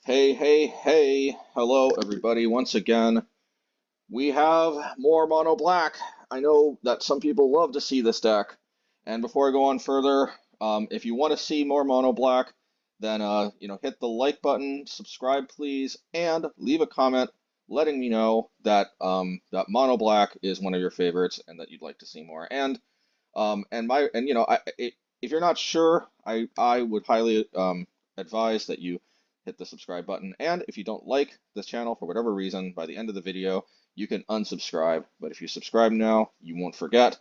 Hey, hey, hey. Hello, everybody. Once again, we have more mono black. I know that some people love to see this deck. And before I go on further, if you want to see more mono black, then hit the like button, subscribe please, and leave a comment letting me know that that mono black is one of your favorites and that you'd like to see more. If you're not sure, I would highly advise that you hit the subscribe button. And if you don't like this channel for whatever reason, by the end of the video, you can unsubscribe. But if you subscribe now, you won't forget.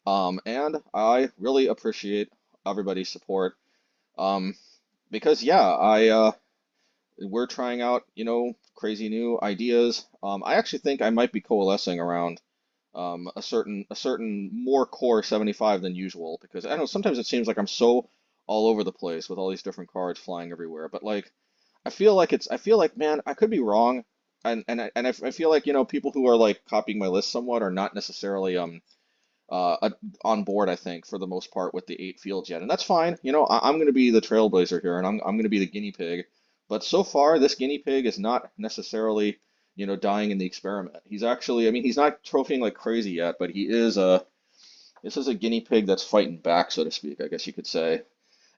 And I really appreciate everybody's support. Um, because yeah, I we're trying out, crazy new ideas. I actually think I might be coalescing around a certain more core 75 than usual because I don't know, sometimes it seems like I'm so all over the place with all these different cards flying everywhere. But like I feel like, man, I could be wrong. I feel like, people who are like copying my list somewhat are not necessarily on board, I think, for the most part with the 8 fields yet. And that's fine. I'm going to be the trailblazer here and I'm going to be the guinea pig. But so far, this guinea pig is not necessarily, dying in the experiment. He's actually, I mean, he's not trophying like crazy yet, but this is a guinea pig that's fighting back, so to speak, I guess you could say.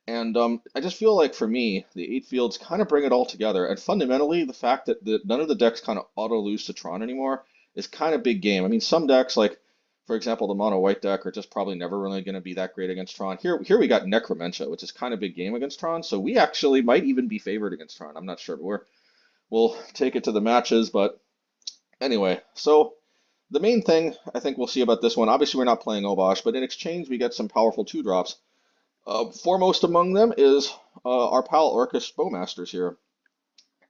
And I just feel like for me, the 8 fields kind of bring it all together. And fundamentally, the fact that none of the decks kind of auto lose to Tron anymore is kind of big game. I mean, some decks, like for example, the mono white deck, are just probably never really going to be that great against Tron. Here we got Necromentia, which is kind of big game against Tron. So we actually might even be favored against Tron. I'm not sure, but we'll take it to the matches. But anyway, so the main thing I think we'll see about this one, obviously we're not playing Obosh, but in exchange we get some powerful 2 drops. Foremost among them is our pal Orcish Bowmasters here.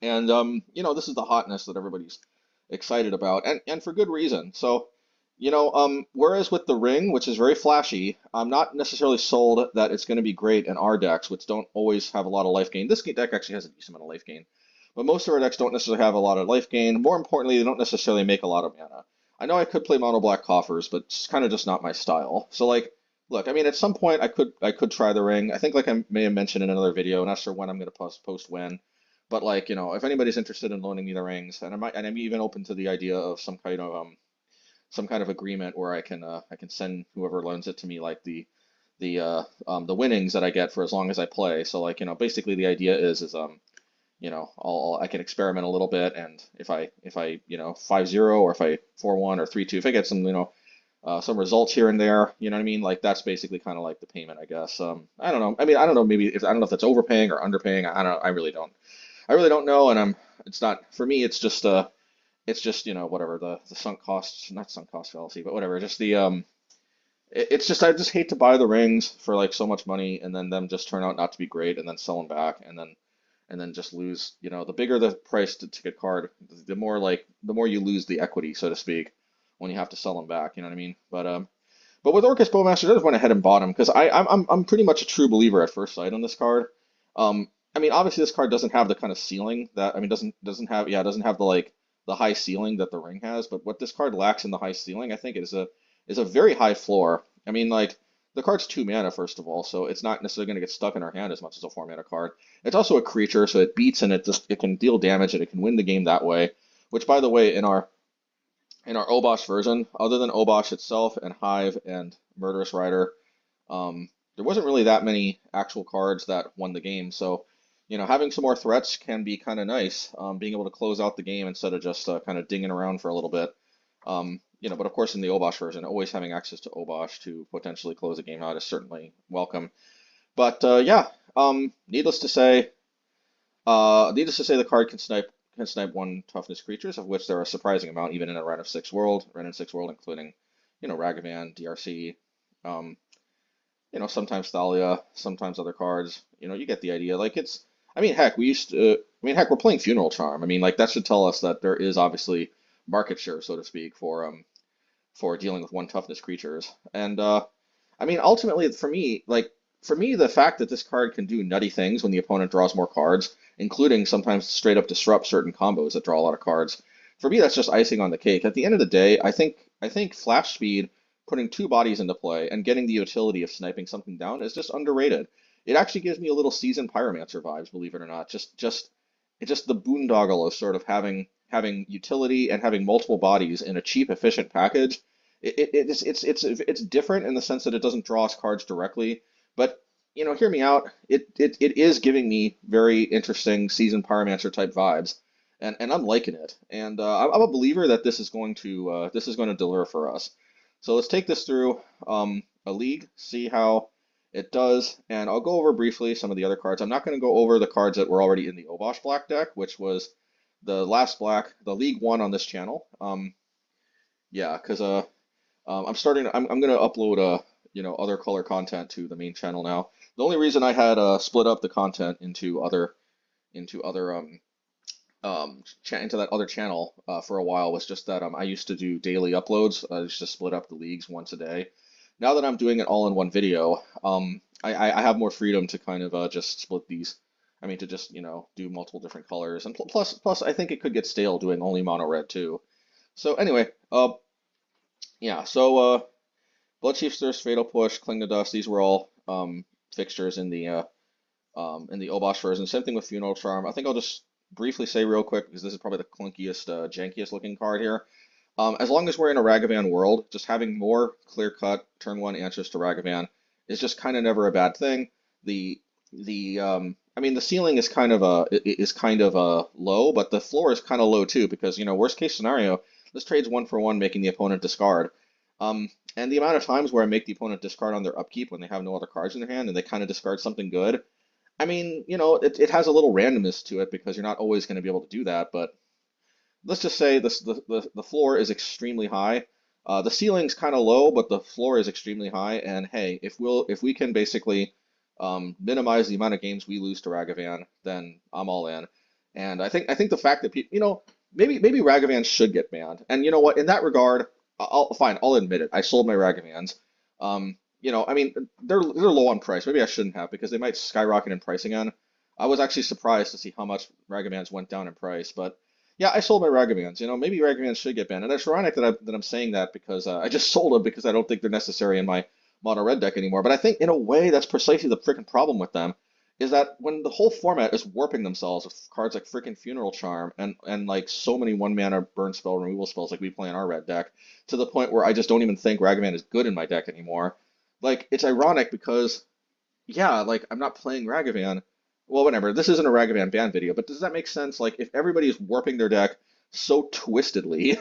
And this is the hotness that everybody's excited about, and for good reason. So, whereas with the ring, which is very flashy, I'm not necessarily sold that it's going to be great in our decks, which don't always have a lot of life gain. This deck actually has a decent amount of life gain, but most of our decks don't necessarily have a lot of life gain. More importantly, they don't necessarily make a lot of mana. I know I could play mono black coffers, but it's kind of just not my style. So like, look, I mean, at some point I could try the ring. I think like I may have mentioned in another video, not sure when I'm going to post when. But like, if anybody's interested in loaning me the rings, and I'm even open to the idea of some kind of agreement where I can send whoever loans it to me like the winnings that I get for as long as I play. So like, basically the idea is I can experiment a little bit, and if I 5-0 or if I 4-1 or 3-2, if I get some results here and there, you know what I mean? Like that's basically kind of like the payment, I guess. I don't know. I mean, I don't know. Maybe if I don't know if that's overpaying or underpaying. I don't know. I really don't. I really don't know, and it's not for me. It's just whatever the sunk costs, not sunk cost fallacy, but whatever. Just it's just I just hate to buy the rings for like so much money and then them just turn out not to be great and then sell them back and then just lose. The bigger the price to get card, the more you lose the equity, so to speak, when you have to sell them back. You know what I mean? But with Orcish Bowmaster, I just went ahead and bought him because I'm pretty much a true believer at first sight on this card. I mean, obviously this card doesn't have the kind of ceiling that I mean doesn't have the high ceiling that the ring has. But what this card lacks in the high ceiling, I think, is a very high floor. I mean, like the card's 2 mana first of all, so it's not necessarily going to get stuck in our hand as much as a 4 mana card. It's also a creature, so it beats and it can deal damage and it can win the game that way. Which, by the way, in our Obosh version, other than Obosh itself and Hive and Murderous Rider, there wasn't really that many actual cards that won the game. So, having some more threats can be kind of nice, being able to close out the game instead of just kind of dinging around for a little bit. But of course in the Obosh version, always having access to Obosh to potentially close a game out is certainly welcome. But yeah, the card can snipe 1 toughness creatures, of which there are a surprising amount, even in a Ren and 6 world, including, Ragavan, DRC, sometimes Thalia, sometimes other cards. You get the idea. Like I mean, heck, we're playing Funeral Charm. I mean, like that should tell us that there is obviously market share, so to speak, for dealing with 1 toughness creatures. And I mean, ultimately, for me, the fact that this card can do nutty things when the opponent draws more cards, including sometimes straight up disrupt certain combos that draw a lot of cards, for me, that's just icing on the cake. At the end of the day, I think flash speed, putting 2 bodies into play, and getting the utility of sniping something down is just underrated. It actually gives me a little seasoned pyromancer vibes, believe it or not. Just it's just the boondoggle of sort of having utility and having multiple bodies in a cheap, efficient package. It's different in the sense that it doesn't draw us cards directly, but hear me out. It is giving me very interesting seasoned Pyromancer type vibes, and I'm liking it. And I'm a believer that this is going to deliver for us. So let's take this through a league, see how it does, and I'll go over briefly some of the other cards. I'm not going to go over the cards that were already in the Obosh Black deck, which was the last black, the League One on this channel. Yeah, because I'm gonna upload other color content to the main channel now. The only reason I had split up the content into other into that other channel for a while was just that I used to do daily uploads. I used to split up the leagues once a day. Now that I'm doing it all in one video, I have more freedom to kind of just split these. I mean, to just do multiple different colors, and plus I think it could get stale doing only mono red too. So anyway, yeah. So Bloodcheif's Thirst, Fatal Push, Cling to Dust. These were all fixtures in the Obosh version. Same thing with Funeral Charm. I think I'll just briefly say real quick, because this is probably the clunkiest, jankiest looking card here. As long as we're in a Ragavan world, just having more clear-cut turn one answers to Ragavan is just kind of never a bad thing. I mean, the ceiling is kind of low, but the floor is kind of low too, because worst case scenario, this trade's 1-for-1, making the opponent discard. And the amount of times where I make the opponent discard on their upkeep when they have no other cards in their hand and they kind of discard something good. I mean, it has a little randomness to it because you're not always going to be able to do that, but let's just say the floor is extremely high. The ceiling's kind of low, but the floor is extremely high. And hey, if we can basically minimize the amount of games we lose to Ragavan, then I'm all in. And I think the fact that people, maybe Ragavan should get banned. And you know what? In that regard, I'll admit it. I sold my Ragavans. I mean, they're low on price. Maybe I shouldn't have because they might skyrocket in price again. I was actually surprised to see how much Ragavans went down in price, but yeah, I sold my Ragavans. Maybe Ragavans should get banned, and it's ironic that I'm saying that because I just sold them because I don't think they're necessary in my mono red deck anymore. But I think in a way that's precisely the freaking problem with them, is that when the whole format is warping themselves with cards like freaking Funeral Charm and like so many 1-mana burn spell removal spells like we play in our red deck, to the point where I just don't even think Ragavan is good in my deck anymore. Like, it's ironic because, yeah, like, I'm not playing Ragavan. Well, whatever, this isn't a Ragavan ban video, but does that make sense? Like, if everybody is warping their deck so twistedly,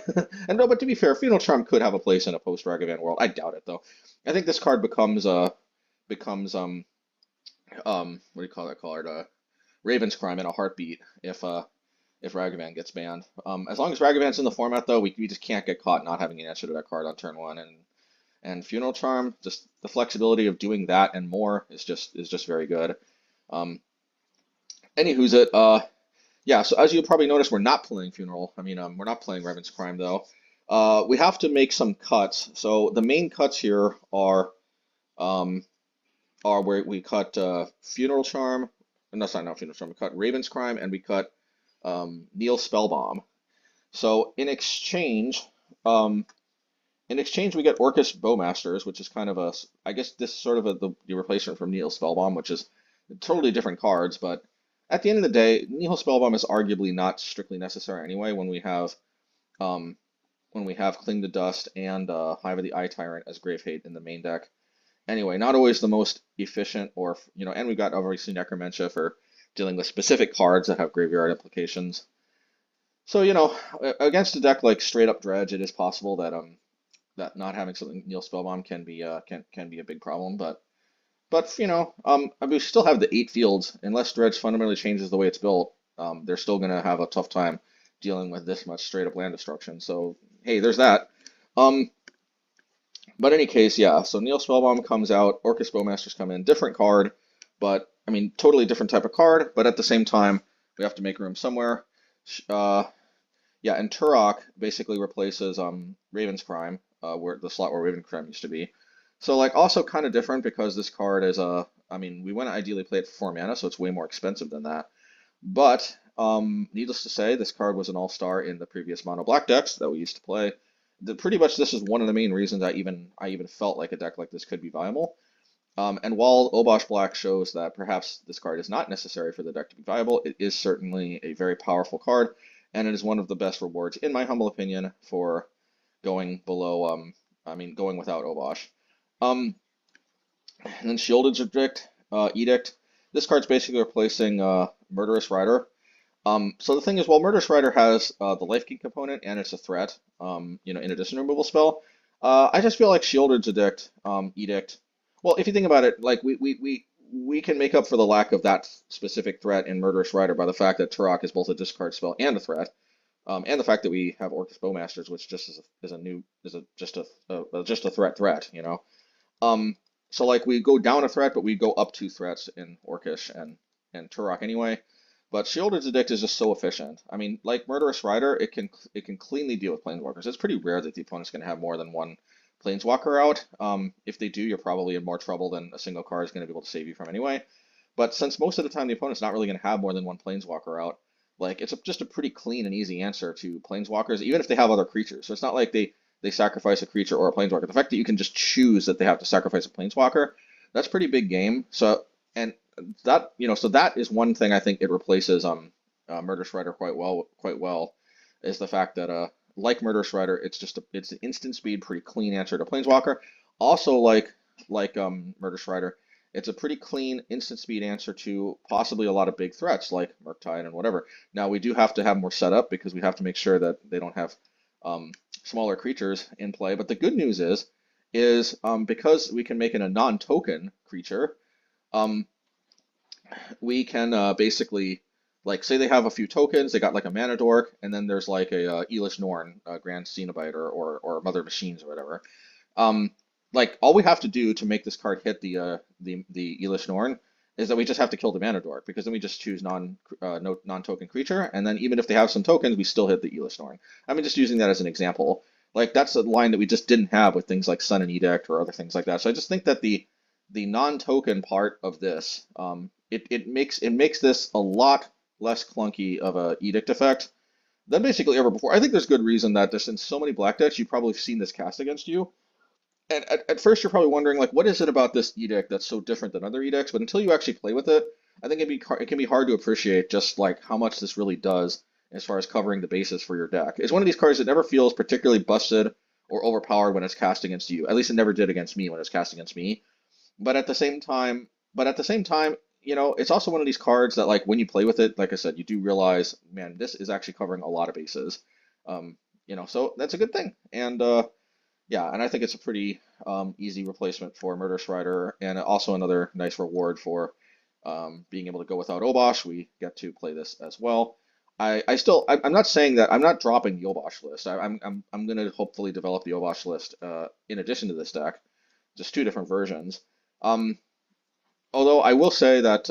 and no, but to be fair, Funeral Charm could have a place in a post-Ragavan world. I doubt it, though. I think this card becomes what do you call that card? Raven's Crime in a heartbeat if Ragavan gets banned. As long as Ragavan's in the format, though, we just can't get caught not having an answer to that card on turn one, and Funeral Charm, just the flexibility of doing that and more is just very good. Anywho's it, yeah, so as you probably noticed, we're not playing Funeral. I mean, we're not playing Raven's Crime, though. We have to make some cuts. So the main cuts here are where we cut Funeral Charm. No, sorry, not Funeral Charm. We cut Raven's Crime and we cut Neil Spellbomb. So in exchange, we get Orcish Bowmasters, which is kind of I guess this is sort of the replacement from Neil Spellbomb, which is totally different cards. But at the end of the day, Neil Spellbomb is arguably not strictly necessary anyway when we have Cling to Dust and Hive of the Eye Tyrant as Grave Hate in the main deck. Anyway, not always the most efficient, or and we've got obviously Necromentia for dealing with specific cards that have graveyard implications. So against a deck like straight up Dredge, it is possible that that not having something Neil Spellbomb can be a big problem. But we still have the 8 fields. Unless Dredge fundamentally changes the way it's built, they're still gonna have a tough time dealing with this much straight up land destruction. So hey, there's that. But in any case, yeah, so Neil Spellbomb comes out, Orcish Bowmasters come in, different card, but, I mean, totally different type of card, but at the same time, we have to make room somewhere. Yeah, and Tourach basically replaces Raven's Crime, where the slot where Raven's Crime used to be. So, like, also kind of different because this card is, I mean, we want to ideally play it for 4 mana, so it's way more expensive than that. But, needless to say, this card was an all-star in the previous mono black decks that we used to play. Pretty much this is one of the main reasons I even felt like a deck like this could be viable. And while Obosh Black shows that perhaps this card is not necessary for the deck to be viable, it is certainly a very powerful card, and it is one of the best rewards, in my humble opinion, for going below, going without Obosh. Um, and then Sheoldred's Edict. This card's basically replacing Murderous Rider. So the thing is, while Murderous Rider has the life gain component and it's a threat, in addition to removal spell, I just feel like Sheoldred's Edict. Well, if you think about it, like we can make up for the lack of that specific threat in Murderous Rider by the fact that Tourach is both a discard spell and a threat, and the fact that we have Orcish Bowmasters, which just is a threat. Um, so like we go down a threat, but we go up two threats in Orcish and Tourach anyway. But Sheoldred's Edict is just so efficient. I mean, like Murderous Rider, it can cleanly deal with Planeswalkers. It's pretty rare that the opponent's going to have more than one Planeswalker out. If they do, you're probably in more trouble than a single card is going to be able to save you from anyway. But since most of the time the opponent's not really going to have more than one Planeswalker out, like just a pretty clean and easy answer to Planeswalkers, even if they have other creatures. So it's not like they sacrifice a creature or a Planeswalker. The fact that you can just choose that they have to sacrifice a Planeswalker, that's pretty big game. So and so that is one thing I think it replaces Murderous Rider quite well, is the fact that like Murderous Rider, it's an instant speed, pretty clean answer to Planeswalker. Also like Murderous Rider, it's a pretty clean instant speed answer to possibly a lot of big threats like Murktide and whatever. Now we do have to have more setup because we have to make sure that they don't have smaller creatures in play. But the good news is because we can make it a non-token creature. Um, we can basically, like, say they have a few tokens, they got like a Mana Dork, and then there's like a Elish Norn, Grand Cenobite, or Mother of Machines or whatever. Um, like all we have to do to make this card hit the Elish Norn is that we just have to kill the Mana Dork, because then we just choose non-token creature, and then even if they have some tokens, we still hit the Elish Norn. I mean, just using that as an example. Like that's a line that we just didn't have with things like Sun and Edict or other things like that. So I just think that the non-token part of this, it makes this a lot less clunky of a Edict effect than basically ever before. I think there's good reason that there's in so many black decks, you've probably seen this cast against you. And at first you're probably wondering, like, what is it about this Edict that's so different than other Edicts? But until you actually play with it, I think it can be hard to appreciate just like how much this really does as far as covering the bases for your deck. It's one of these cards that never feels particularly busted or overpowered when it's cast against you. At least it never did against me when it's cast against me. But at the same time, it's also one of these cards that, like, when you play with it, like I said, you do realize, man, this is actually covering a lot of bases. So that's a good thing. And yeah, and I think it's a pretty easy replacement for Murderous Rider, and also another nice reward for being able to go without Obosh. We get to play this as well. I'm not saying that I'm not dropping the Obosh list. I'm going to hopefully develop the Obosh list in addition to this deck, just two different versions. Um, Although I will say that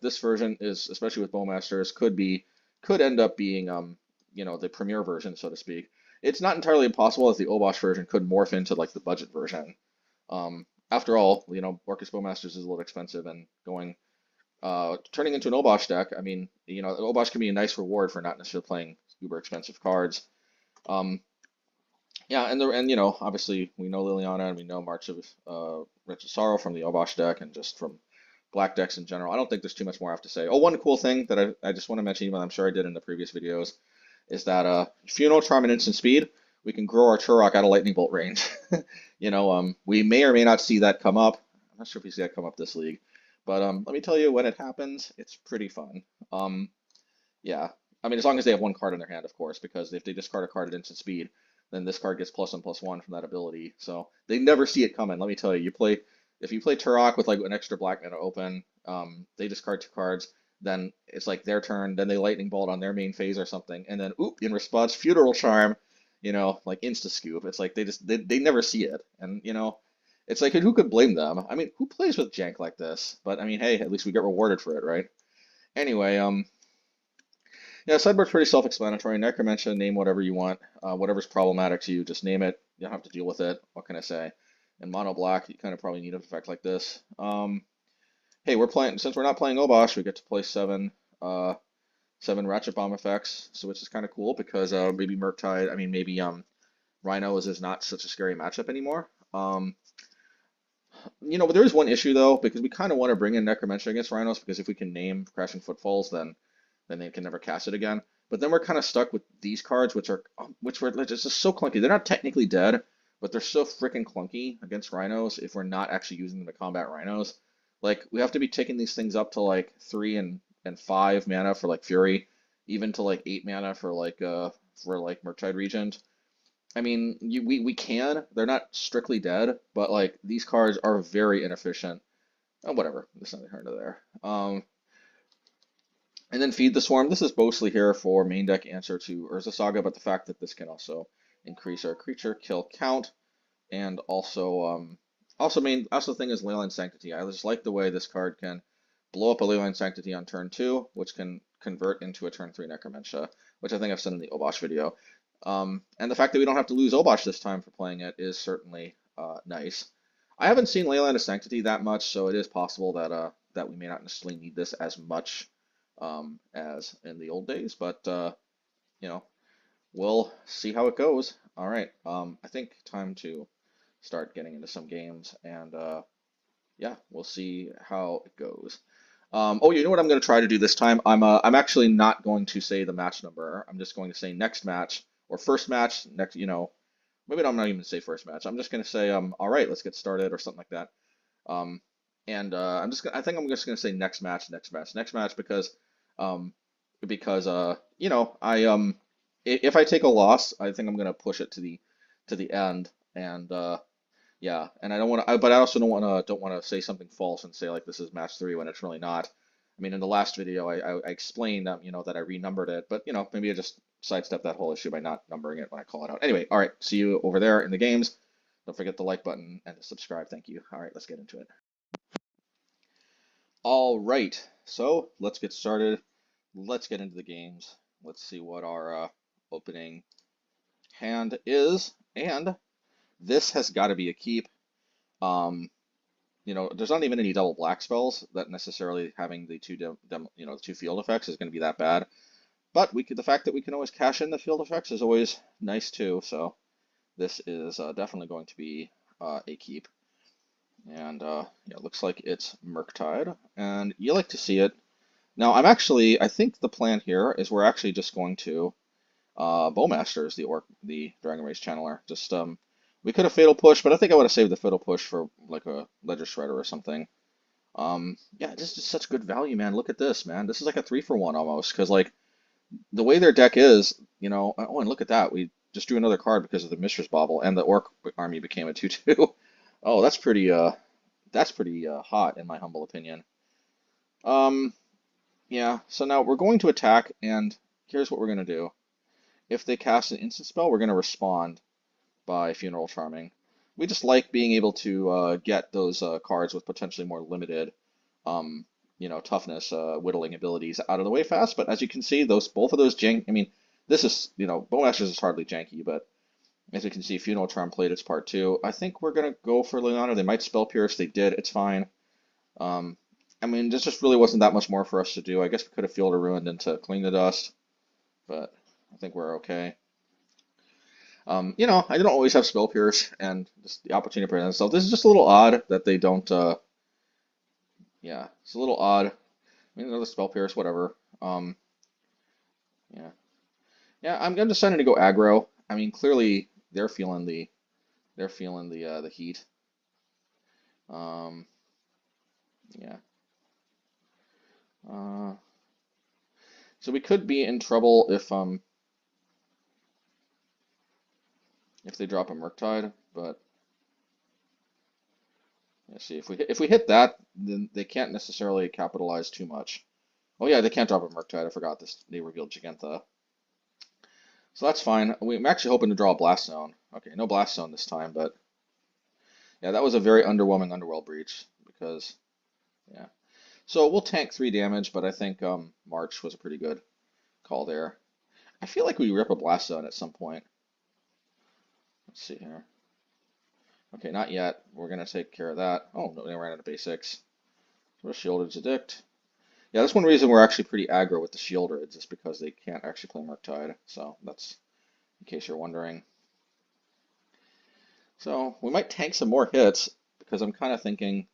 this version is, especially with Bowmasters, could end up being the premier version, so to speak. It's not entirely impossible that the Obosh version could morph into like the budget version. After all, Orcish Bowmasters is a little expensive, and turning into an Obosh deck, I mean, Obosh can be a nice reward for not necessarily playing uber expensive cards. Um, yeah, and obviously we know Liliana and we know March of Wretched Sorrow from the Obosh deck and just from black decks in general. I don't think there's too much more I have to say. Oh, one cool thing that I just want to mention, even though I'm sure I did in the previous videos, is that Funeral Charm and Instant Speed, we can grow our Tourach out of Lightning Bolt range. We may or may not see that come up. I'm not sure if we see that come up this league, but let me tell you, when it happens, it's pretty fun. Yeah, I mean, as long as they have one card in their hand, of course, because if they discard a card at Instant Speed, then this card gets +1/+1 from that ability. So they never see it coming. Let me tell you, if you play Tourach with like an extra black mana open, they discard two cards, then it's like their turn, then they lightning bolt on their main phase or something, and then in response, Funeral Charm, like insta scoop. It's like they never see it, and it's like, who could blame them? I mean, who plays with jank like this? But I mean, hey, at least we get rewarded for it, right? Anyway, yeah, sideboard's pretty self-explanatory. Necromentia, name whatever you want. Whatever's problematic to you, just name it. You don't have to deal with it. What can I say? In mono black, you kind of probably need an effect like this. Hey, since we're not playing Obosh, we get to play seven Ratchet Bomb effects, so which is kind of cool because maybe Murktide, I mean maybe Rhino is not such a scary matchup anymore. But there is one issue though, because we kind of want to bring in Necromentia against Rhinos, because if we can name Crashing Footfalls, then they can never cast it again. But then we're kind of stuck with these cards, which were just so clunky. They're not technically dead, but they're so freaking clunky against Rhinos if we're not actually using them to combat Rhinos. Like we have to be taking these things up to like 3 and 5 mana for like Fury, even to like 8 mana for like Murktide Regent. I mean, we can. They're not strictly dead, but like these cards are very inefficient. Oh, whatever. There's nothing here to there. And then Feed the Swarm. This is mostly here for main deck answer to Urza Saga, but the fact that this can also increase our creature kill count, and also the thing is Leyline Sanctity. I just like the way this card can blow up a Leyline Sanctity on turn 2, which can convert into a turn 3 Necromentia, which I think I've said in the Obosh video. And the fact that we don't have to lose Obosh this time for playing it is certainly nice. I haven't seen Leyline of Sanctity that much, so it is possible that we may not necessarily need this as much as in the old days, but you know, we'll see how it goes. All right, I think time to start getting into some games, and yeah, we'll see how it goes. Oh, you know what I'm going to try to do this time? I'm actually not going to say the match number. I'm just going to say next match or first match. Next, maybe I'm not even say first match. I'm just going to say all right, let's get started or something like that. And I think I'm just going to say next match, because if I take a loss, I think I'm going to push it to the end, and yeah, and I don't want to, but I also don't want to say something false and say like this is match 3 when it's really not. I mean, in the last video, I explained that I renumbered it, but maybe I just sidestep that whole issue by not numbering it when I call it out. Anyway, all right, see you over there in the games. Don't forget the like button and to subscribe. Thank you. All right, let's get into it. All right, so let's get started. Let's get into the games. Let's see what our opening hand is, and this has got to be a keep. There's not even any double black spells that necessarily having the two field effects is going to be that bad. But the fact that we can always cash in the field effects is always nice too. So this is definitely going to be a keep. And yeah, it looks like it's Murktide, and you like to see it. Now I think the plan here is we're actually just going to Bowmasters, the Dragon Race Channeler. Just we could have Fatal Push, but I think I would have saved the Fatal Push for like a Ledger Shredder or something. Yeah, this is such good value, man. Look at this, man. This is like a 3-for-1 almost, because like the way their deck is, oh, and look at that. We just drew another card because of the Mistress Bauble, and the Orc army became a 2/2. Oh, that's pretty hot in my humble opinion. Yeah, so now we're going to attack, and here's what we're going to do. If they cast an instant spell, we're going to respond by Funeral Charming. We just like being able to get those cards with potentially more limited, toughness, whittling abilities out of the way fast. But as you can see, both of those jank. I mean, this is Bowmasters is hardly janky, but as you can see, Funeral Charm played its part too. I think we're gonna go for Liliana. They might Spell Pierce. They did. It's fine. I mean, this just really wasn't that much more for us to do. I guess we could have Field of Ruin into Cling the Dust, but I think we're okay. I don't always have Spell Pierce, and just the opportunity to present itself. This is just a little odd that they don't. Yeah, it's a little odd. I mean, another Spell Pierce, whatever. Yeah, yeah. I'm deciding to go aggro. I mean, clearly they're feeling the heat. Yeah. So we could be in trouble if they drop a Murktide, but let's see if we hit that, then they can't necessarily capitalize too much. Oh yeah, they can't drop a Murktide. I forgot this. They revealed Gigantha. So that's fine. I'm actually hoping to draw a Blast Zone. Okay, no Blast Zone this time, but yeah, that was a very underwhelming Underworld Breach because yeah. So we'll tank 3 damage, but I think March was a pretty good call there. I feel like we rip a Blast Zone at some point. Let's see here. Okay, not yet. We're going to take care of that. Oh, no, they ran out of basics. So Sheoldred's Edict. Yeah, that's one reason we're actually pretty aggro with the Sheoldreds, is because they can't actually play Murktide. So that's in case you're wondering. So we might tank some more hits, because I'm kind of thinking,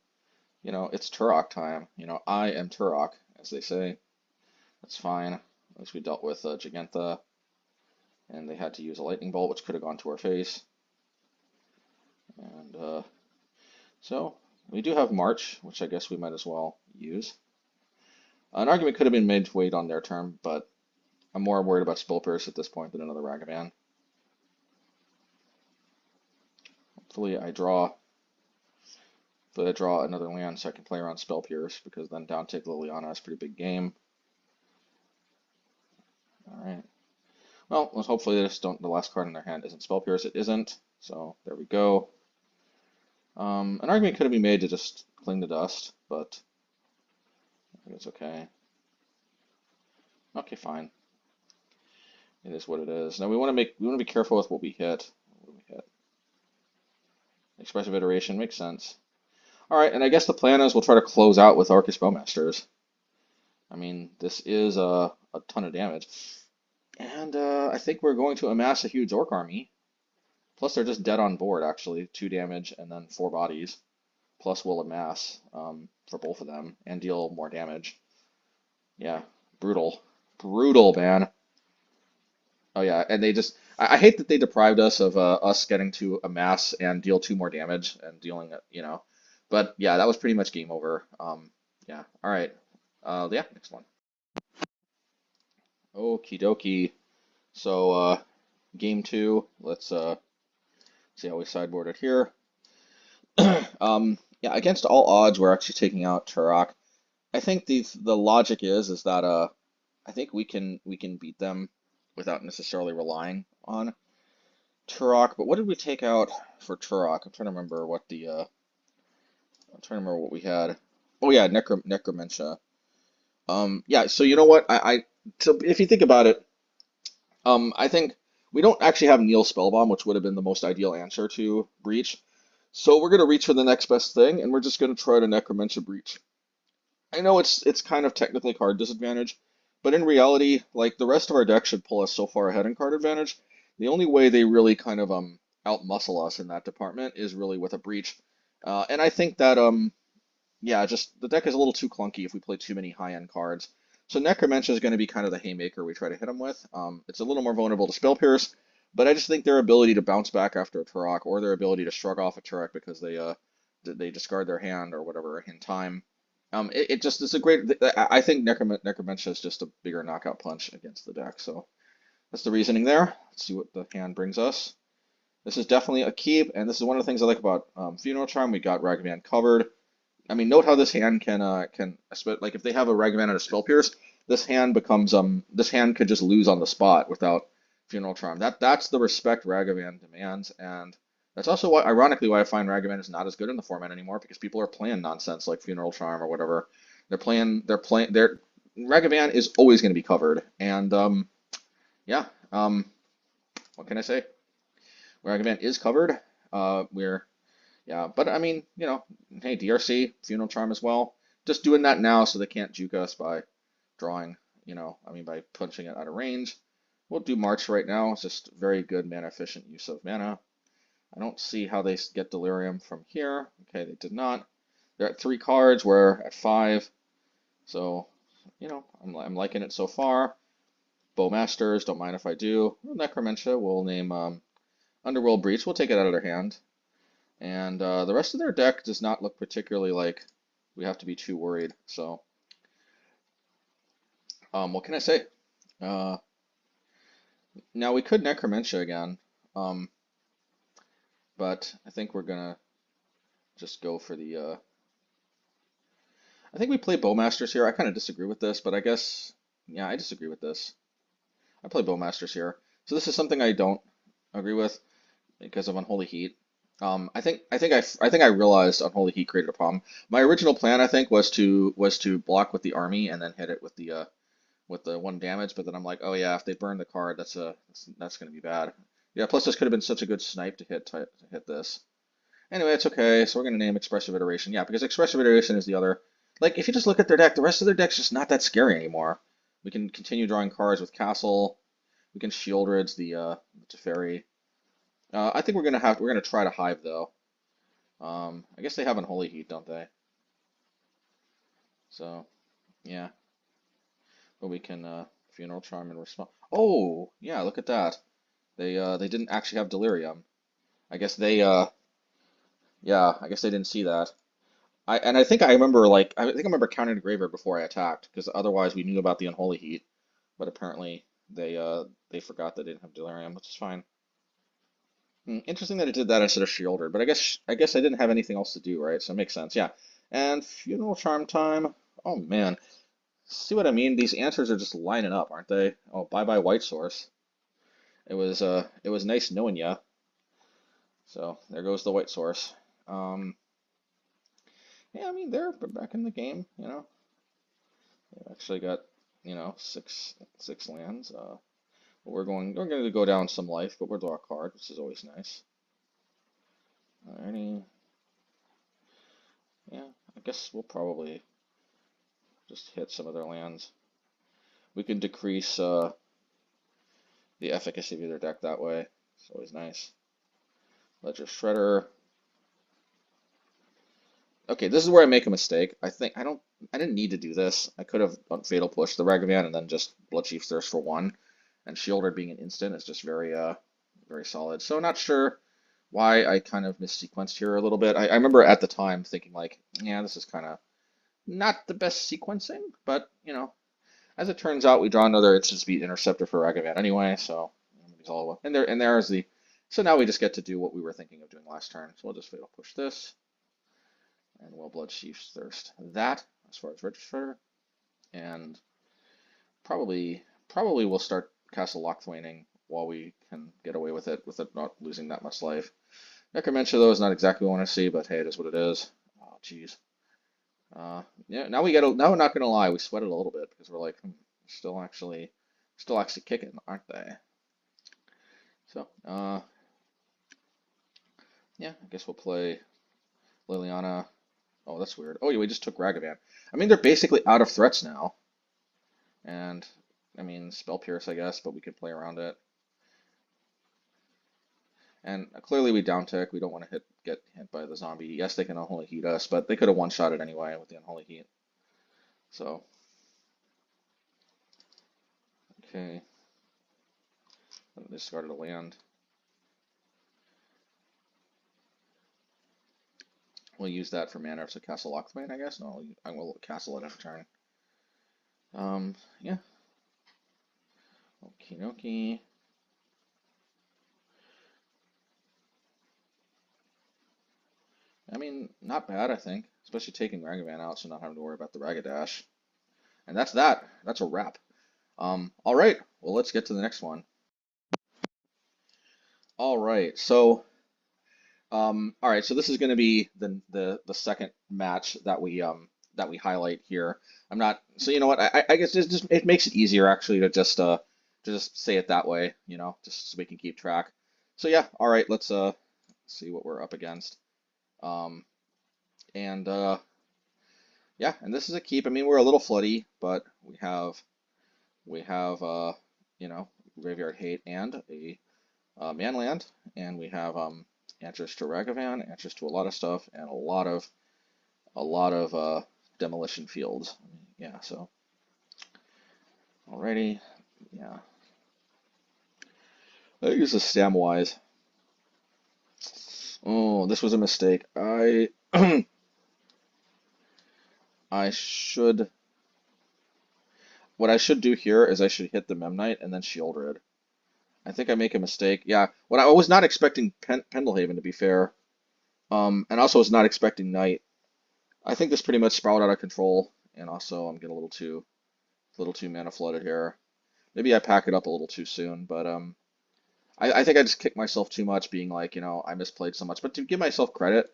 you know, it's Tourach time. You know, I am Tourach, as they say. That's fine. At least we dealt with Gigantha, and they had to use a lightning bolt, which could have gone to our face. And so we do have March, which I guess we might as well use. An argument could have been made to wait on their turn, but I'm more worried about Spell Pierce at this point than another Ragavan. Hopefully I draw another land so I can play around Spell Pierce, because then down take Liliana is a pretty big game. Alright. Well, hopefully the last card in their hand isn't Spell Pierce. It isn't, so there we go. An argument could have been made to just cling to dust, but I think it's okay. Okay, fine. It is what it is. Now we want to be careful with what we hit. Expressive Iteration makes sense. All right, and I guess the plan is we'll try to close out with Orcish Bowmasters. I mean, this is a ton of damage, and I think we're going to amass a huge Orc army. Plus, they're just dead on board, actually. 2 damage and then 4 bodies. Plus, we'll amass for both of them and deal more damage. Yeah, brutal. Brutal, man. Oh, yeah, and they just... I hate that they deprived us of us getting to amass and deal 2 more damage and dealing it, you know. But, yeah, that was pretty much game over. Yeah, all right. Yeah, next one. Okie dokie. So, game 2, let's... see how we sideboarded here. Yeah, against all odds, we're actually taking out Tourach. I think the logic is that I think we can beat them without necessarily relying on Tourach. But what did we take out for Tourach? I'm trying to remember what we had. Oh yeah, Necromentia. Yeah. So you know what? So if you think about it, I think we don't actually have Neil Spellbomb, which would have been the most ideal answer to Breach. So we're going to reach for the next best thing, and we're just going to try to Necromentia Breach. I know it's kind of technically card disadvantage, but in reality, like the rest of our deck should pull us so far ahead in card advantage. The only way they really kind of outmuscle us in that department is really with a Breach. And I think that yeah, just the deck is a little too clunky if we play too many high-end cards. So Necromentia is going to be kind of the haymaker we try to hit them with. It's a little more vulnerable to Spell Pierce, but I just think their ability to bounce back after a Tourach, or their ability to shrug off a Tourach because they discard their hand or whatever in time. It just is a great. I think Necromentia is just a bigger knockout punch against the deck. So that's the reasoning there. Let's see what the hand brings us. This is definitely a keep, and this is one of the things I like about Funeral Charm. We got Ragavan covered. I mean, note how this hand can like if they have a Ragavan and a Spell Pierce, this hand becomes this hand could just lose on the spot without Funeral Charm. That's the respect Ragavan demands, and that's also why, ironically, why I find Ragavan is not as good in the format anymore, because people are playing nonsense like Funeral Charm or whatever. Ragavan is always going to be covered, and yeah, what can I say? Ragavan is covered. Yeah, but I mean, you know, hey, DRC, Funeral Charm as well. Just doing that now so they can't juke us by drawing, you know, I mean, by punching it out of range. We'll do March right now. It's just very good mana efficient use of mana. I don't see how they get Delirium from here. Okay, they did not. They're at 3 cards. We're at 5. So, you know, I'm liking it so far. Bowmasters, don't mind if I do. Necromentia, we'll name Underworld Breach. We'll take it out of their hand. And the rest of their deck does not look particularly like we have to be too worried. So, what can I say? Now we could Necromentia again, but I think we're gonna just go for the. I think we play Bowmasters here. I kind of disagree with this, but I guess yeah, I disagree with this. I play Bowmasters here, so this is something I don't agree with because of Unholy Heat. I think I realized Unholy Heat created a problem. My original plan, I think, was to block with the army and then hit it with the 1 damage. But then I'm like, oh yeah, if they burn the card, that's going to be bad. Yeah. Plus, this could have been such a good snipe to hit this. Anyway, it's okay. So we're going to name Expressive Iteration. Yeah, because Expressive Iteration is the other. Like, if you just look at their deck, the rest of their deck's just not that scary anymore. We can continue drawing cards with Castle. We can Sheoldred the Teferi. I think we're gonna try to Hive though. I guess they have Unholy Heat, don't they? So, yeah. But we can Funeral Charm and respond. Oh, yeah, look at that. They didn't actually have Delirium. I guess they yeah, I guess they didn't see that. I think I remember I remember counting the graveyard before I attacked because otherwise we knew about the Unholy Heat, but apparently they forgot that they didn't have Delirium, which is fine. Interesting that it did that instead of Sheoldred, but I guess I didn't have anything else to do, right? So it makes sense. Yeah. And Funeral Charm time. Oh man. See what I mean? These answers are just lining up, aren't they? Oh, bye bye White Source. It was nice knowing ya. So there goes the White Source. Um yeah, I mean they're back in the game, you know. They actually got, six lands. We're going to go down some life, but we'll draw a card, which is always nice. Alrighty. Yeah, I guess we'll probably just hit some of their lands. We can decrease the efficacy of either deck that way. It's always nice. Ledger Shredder. Okay, this is where I make a mistake. I didn't need to do this. I could have Fatal Push the Ragavan and then just Bloodcheif Thirst for one. And Sheoldred being an instant is just very solid. So not sure why I kind of missequenced here a little bit. I remember at the time thinking like, yeah, this is kind of not the best sequencing, but as it turns out, we draw another Instant Speed Interceptor for Ragavan anyway, so it's all and there's the so now we just get to do what we were thinking of doing last turn. So we'll just Fatal Push this, and we'll Bloodcheif's Thirst that as far as Register, and probably we'll start Castle Locthwaining while we can get away with it not losing that much life. Necromentia though is not exactly what I want to see, but hey, it is what it is. Oh, jeez. Yeah, now now we're not gonna lie, we sweated a little bit because we're like, still actually, kicking, aren't they? So, yeah, I guess we'll play Liliana. Oh, that's weird. Oh, yeah, we just took Ragavan. I mean, they're basically out of threats now, and I mean, Spell Pierce, I guess, but we could play around it. And clearly we down tick. We don't want to get hit by the zombie. Yes, they can Unholy Heat us, but they could have one-shot it anyway with the Unholy Heat. So, okay. They discarded a land. We'll use that for mana, so Castle Locthwain, I guess. No, I will castle it every turn. Yeah. Okie dokie. I mean, not bad, I think. Especially taking Ragavan out, so not having to worry about the Ragadash. And that's that. That's a wrap. All right. Well, let's get to the next one. All right. So, all right. So this is going to be the second match that we highlight here. I'm not. So you know what? I guess it makes it easier actually to just say it that way. Just so we can keep track. So yeah. All right. Let's see what we're up against. And yeah, and this is a keep. I mean, we're a little floody, but we have Graveyard Hate and a Manland, and we have answers to Ragavan, answers to a lot of stuff, and a lot of Demolition Fields. Yeah, so alrighty, yeah. I think this is Samwise. Oh, this was a mistake. I should. What I should do here is I should hit the Memnite and then Sheoldred. I think I make a mistake. Yeah, what I was not expecting Pendelhaven to be fair, and also was not expecting Knight. I think this pretty much sprawled out of control, and also I'm getting a little too mana flooded here. Maybe I pack it up a little too soon, but I think I just kicked myself too much, being like, I misplayed so much. But to give myself credit,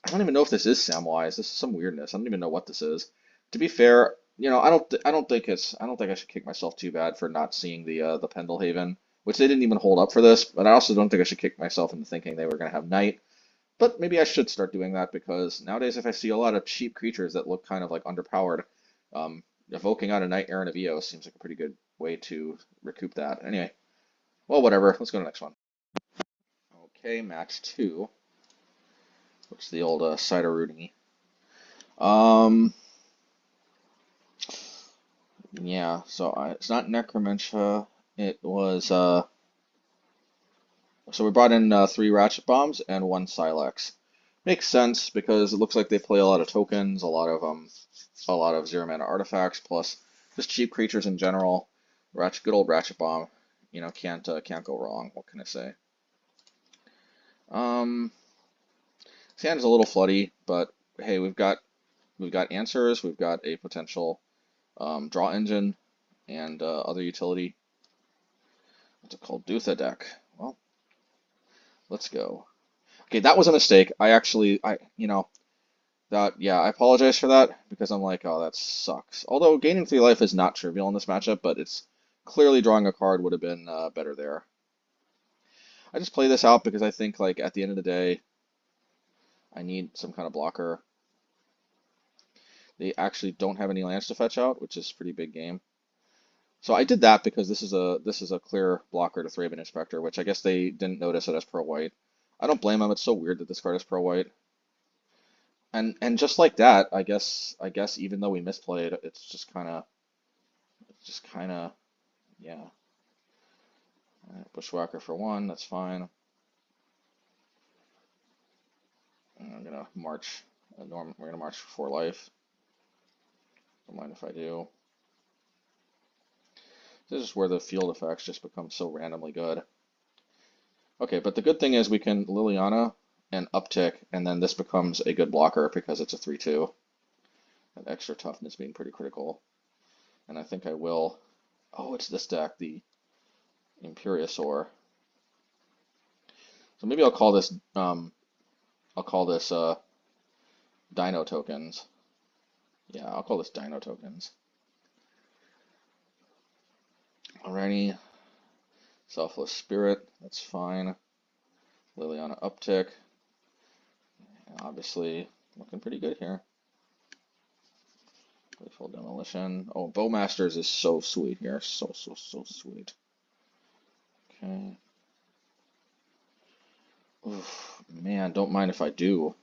I don't even know if this is Samwise. This is some weirdness. I don't even know what this is. To be fair, I don't think I should kick myself too bad for not seeing the Pendelhaven, which they didn't even hold up for this. But I also don't think I should kick myself into thinking they were going to have Knight. But maybe I should start doing that because nowadays, if I see a lot of cheap creatures that look kind of like underpowered, evoking out a Knight Errant of Eos seems like a pretty good way to recoup that. Anyway, well, whatever. Let's go to the next one. Okay, match two. What's the old cider Rooney? Um, yeah. So it's not Necromentia. It was So we brought in 3 Ratchet Bombs and 1 Sylex. Makes sense because it looks like they play a lot of tokens, a lot of 0 mana artifacts, plus just cheap creatures in general. Good old Ratchet Bomb, can't go wrong. What can I say? Um, this hand is a little floody, but hey, we've got answers, we've got a potential draw engine, and other utility. What's it called? Dutha deck. Well, let's go. Okay, that was a mistake. I apologize for that because I'm like, oh, that sucks. Although gaining 3 life is not trivial in this matchup, but it's clearly drawing a card would have been better there. I just play this out because I think like at the end of the day, I need some kind of blocker. They actually don't have any lands to fetch out, which is a pretty big game. So I did that because this is a clear blocker to Thraben Inspector, which I guess they didn't notice it as pro white. I don't blame them. It's so weird that this card is pro white. And just like that, I guess even though we misplayed, it's just kind of yeah. All right, Bushwhacker for 1, that's fine. And I'm gonna march. We're gonna march for 4 life. Don't mind if I do. This is where the field effects just become so randomly good. Okay, but the good thing is we can Liliana and uptick, and then this becomes a good blocker because it's a 3/2. That extra toughness being pretty critical. And I think I will. Oh, it's this deck, the Imperiosaur. So maybe I'll call this Dino tokens. Yeah, I'll call this Dino tokens. Alrighty. Selfless Spirit, that's fine. Liliana uptick. Obviously looking pretty good here. Playful Demolition. Oh, Bowmasters is so sweet here. So sweet. Okay. Oof, man, don't mind if I do.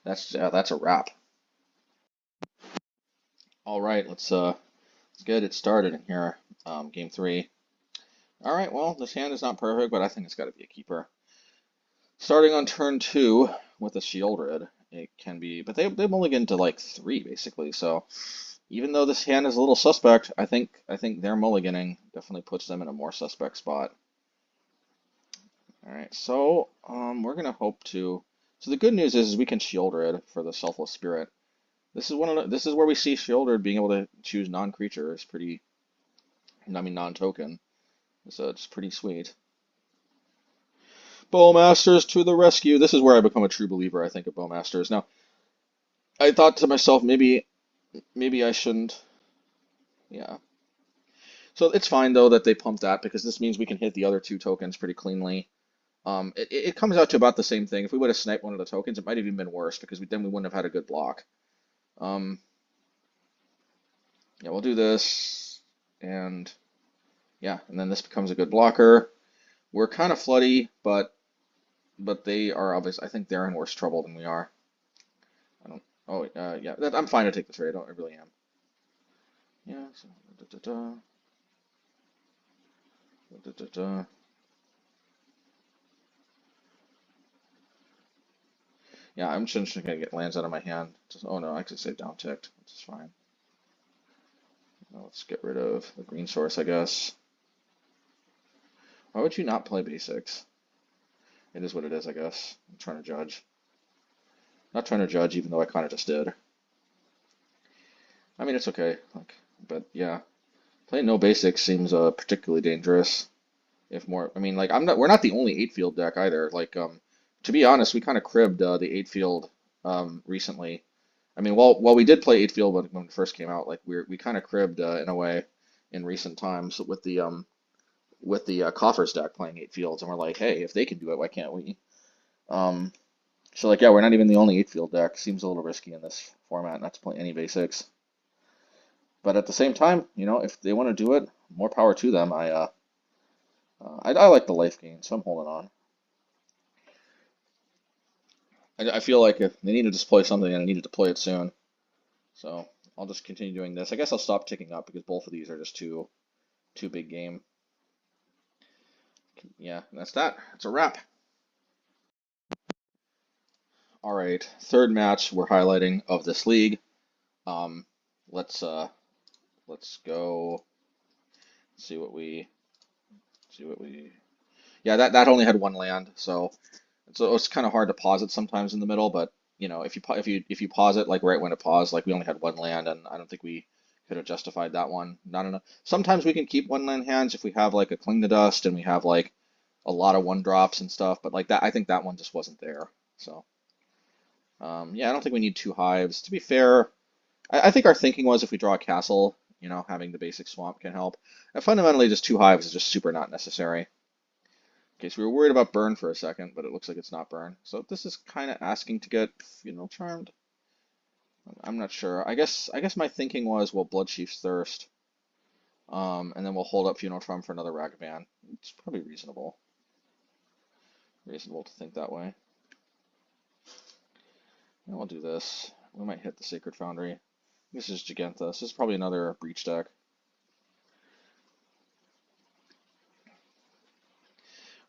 That's a wrap. All right, let's get it started in here. Game 3. All right, well, this hand is not perfect, but I think it's got to be a keeper. Starting on turn 2 with a Sheoldred, it can be, but they mulligan to like 3 basically. So even though this hand is a little suspect, I think their mulliganing definitely puts them in a more suspect spot. All right, so we're gonna hope to. So the good news is we can Sheoldred for the Selfless Spirit. This is where we see Sheoldred being able to choose non-creature is pretty. I mean non-token. So it's pretty sweet. Bowmasters to the rescue. This is where I become a true believer, I think, of Bowmasters. Now, I thought to myself, maybe I shouldn't. Yeah. So it's fine though that they pumped that because this means we can hit the other 2 tokens pretty cleanly. It comes out to about the same thing. If we would have sniped one of the tokens, it might have even been worse because then we wouldn't have had a good block. Yeah, we'll do this, and yeah, and then this becomes a good blocker. We're kind of floody, but they are obvious. I think they're in worse trouble than we are. I don't. Oh, yeah. I'm fine to take the trade. I really am. Yeah. So, yeah, I'm just gonna get lands out of my hand. Oh no, I could say down ticked, which is fine. Now let's get rid of the green source, I guess. Why would you not play basics? It is what it is, I guess. I'm trying to judge. Not trying to judge, even though I kind of just did. I mean, it's okay. But yeah, playing no basics seems particularly dangerous. If more, I mean, like we're not the only 8-field deck either. To be honest, we kind of cribbed the 8-field recently. I mean, while we did play 8-field when it first came out, like we kind of cribbed in a way in recent times with the Coffers deck playing 8-fields, and we're like, hey, if they can do it, why can't we? So like, yeah, we're not even the only 8-field deck. Seems a little risky in this format not to play any basics. But at the same time, if they want to do it, more power to them. I like the life gain, so I'm holding on. I feel like if they need to display something, and I needed to play it soon. So I'll just continue doing this. I guess I'll stop ticking up because both of these are just too big game. Yeah, and that's that. It's a wrap. All right, third match we're highlighting of this league. Um, let's go see what we Yeah, that only had one land, so it's kind of hard to pause it sometimes in the middle. But you know, if you pause it like right when it paused, like we only had one land, and I don't think we could have justified that one. Not enough. Sometimes we can keep one land hands if we have like a Cling to Dust and we have like a lot of one drops and stuff. But like that, I think that one just wasn't there. So yeah, I don't think we need two hives. To be fair, I think our thinking was if we draw a castle, you know, having the basic swamp can help. And fundamentally, just two hives is just super not necessary. Okay, so we were worried about burn for a second, but it looks like it's not burn. So this is kind of asking to get Funeral Charmed. I'm not sure. I guess my thinking was, well, Bloodcheif's Thirst, and then we'll hold up Funeral Charm for another Ragavan. It's probably reasonable to think that way. And we'll do this. We might hit the Sacred Foundry. This is Giganta. This is probably another Breach deck.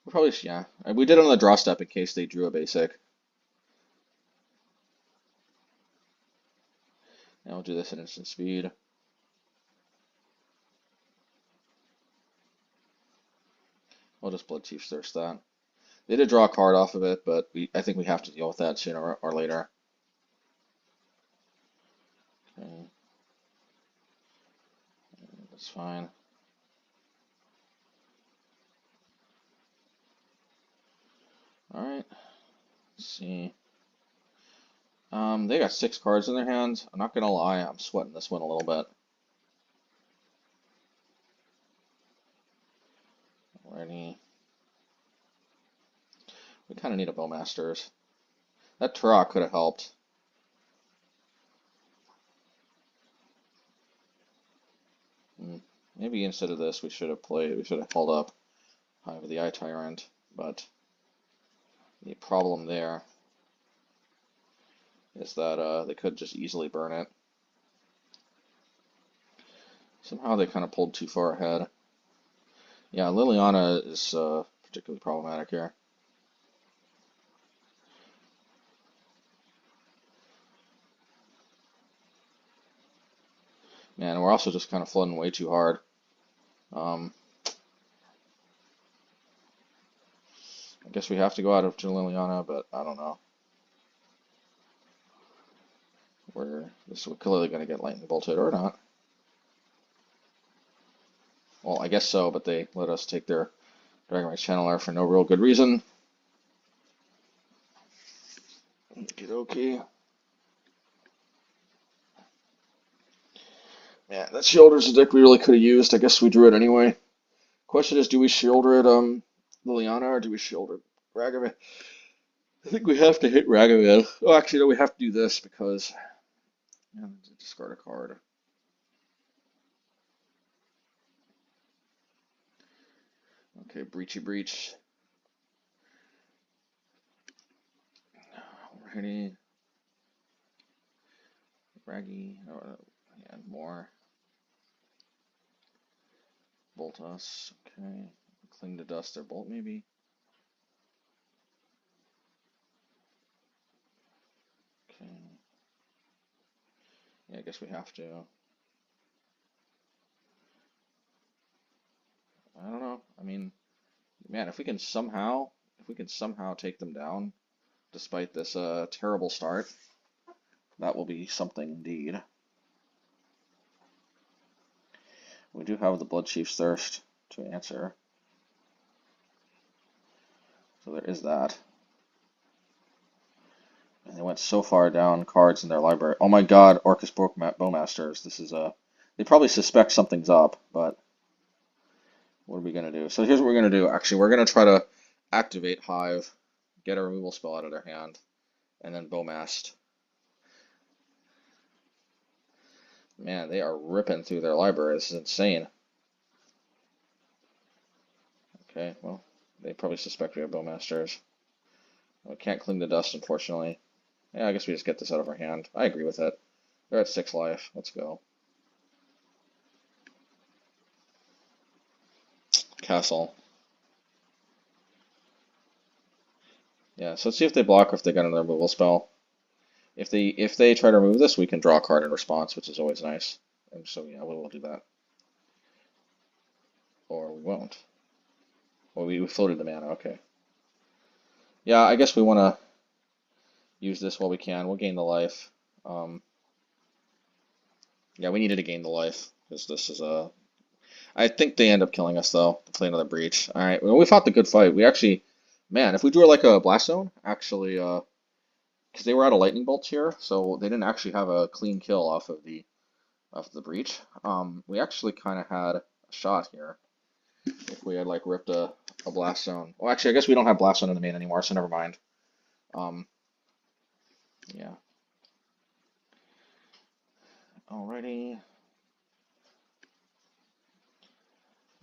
We probably, yeah. We did it on the draw step in case they drew a basic. And we'll do this at instant speed. We'll just Bloodcheif Thirst that. They did draw a card off of it, but I think we have to deal with that sooner or later. Okay. That's fine. Alright. Let's see. They got 6 cards in their hands. I'm not gonna lie, I'm sweating this one a little bit. Alrighty. We kind of need a Bowmasters. That Tourach could have helped. Maybe instead of this, we should have held up Hive of the Eye Tyrant, but the problem there is that they could just easily burn it. Somehow they kind of pulled too far ahead. Yeah, Liliana is particularly problematic here. Man, we're also just kind of flooding way too hard. I guess we have to go out of Liliana, but I don't know. We're clearly going to get lightning bolted or not. Well, I guess so, but they let us take their Dragon Rage Channeler for no real good reason. Okay. Yeah, that Sheoldred's a deck we really could have used. I guess we drew it anyway. Question is, do we Sheoldred Liliana or do we Sheoldred Ragavan? I think we have to hit Ragavan. Oh, actually, no, we have to do this because discard a card. Okay, Breachy Breach. Alrighty. Raggy. Oh, yeah, more. Bolt us. Okay. Cling to Dust or Bolt maybe. Okay. Yeah, I guess we have to. I don't know. I mean, man, if we can somehow take them down, despite this terrible start, that will be something indeed. We do have the Bloodcheif's Thirst to answer, so there is that. And they went so far down cards in their library. Oh my God, Orcish Bowmasters. This is a. They probably suspect something's up, but what are we gonna do? So here's what we're gonna do. Actually, we're gonna try to activate Hive, get a removal spell out of their hand, and then Bowmast. Man, they are ripping through their library. This is insane. Okay, well, they probably suspect we have Bowmasters. We can't cling the dust, unfortunately. Yeah, I guess we just get this out of our hand. I agree with it. They're at 6 life. Let's go. Castle. Yeah, so let's see if they block or if they got another removal spell. If they try to remove this, we can draw a card in response, which is always nice. And so yeah, we'll do that. Or we won't. Well, we floated the mana, okay. Yeah, I guess we want to use this while we can. We'll gain the life. Yeah, we needed to gain the life, because this is a... I think they end up killing us, though. Play another breach. Alright, well, we fought the good fight. We actually... Man, if we drew like a blast zone, actually, because they were out of lightning bolts here, so they didn't actually have a clean kill off of the breach. We actually kind of had a shot here if we had like ripped a blast zone. Well, actually, I guess we don't have blast zone in the main anymore, so never mind. Yeah. Alrighty.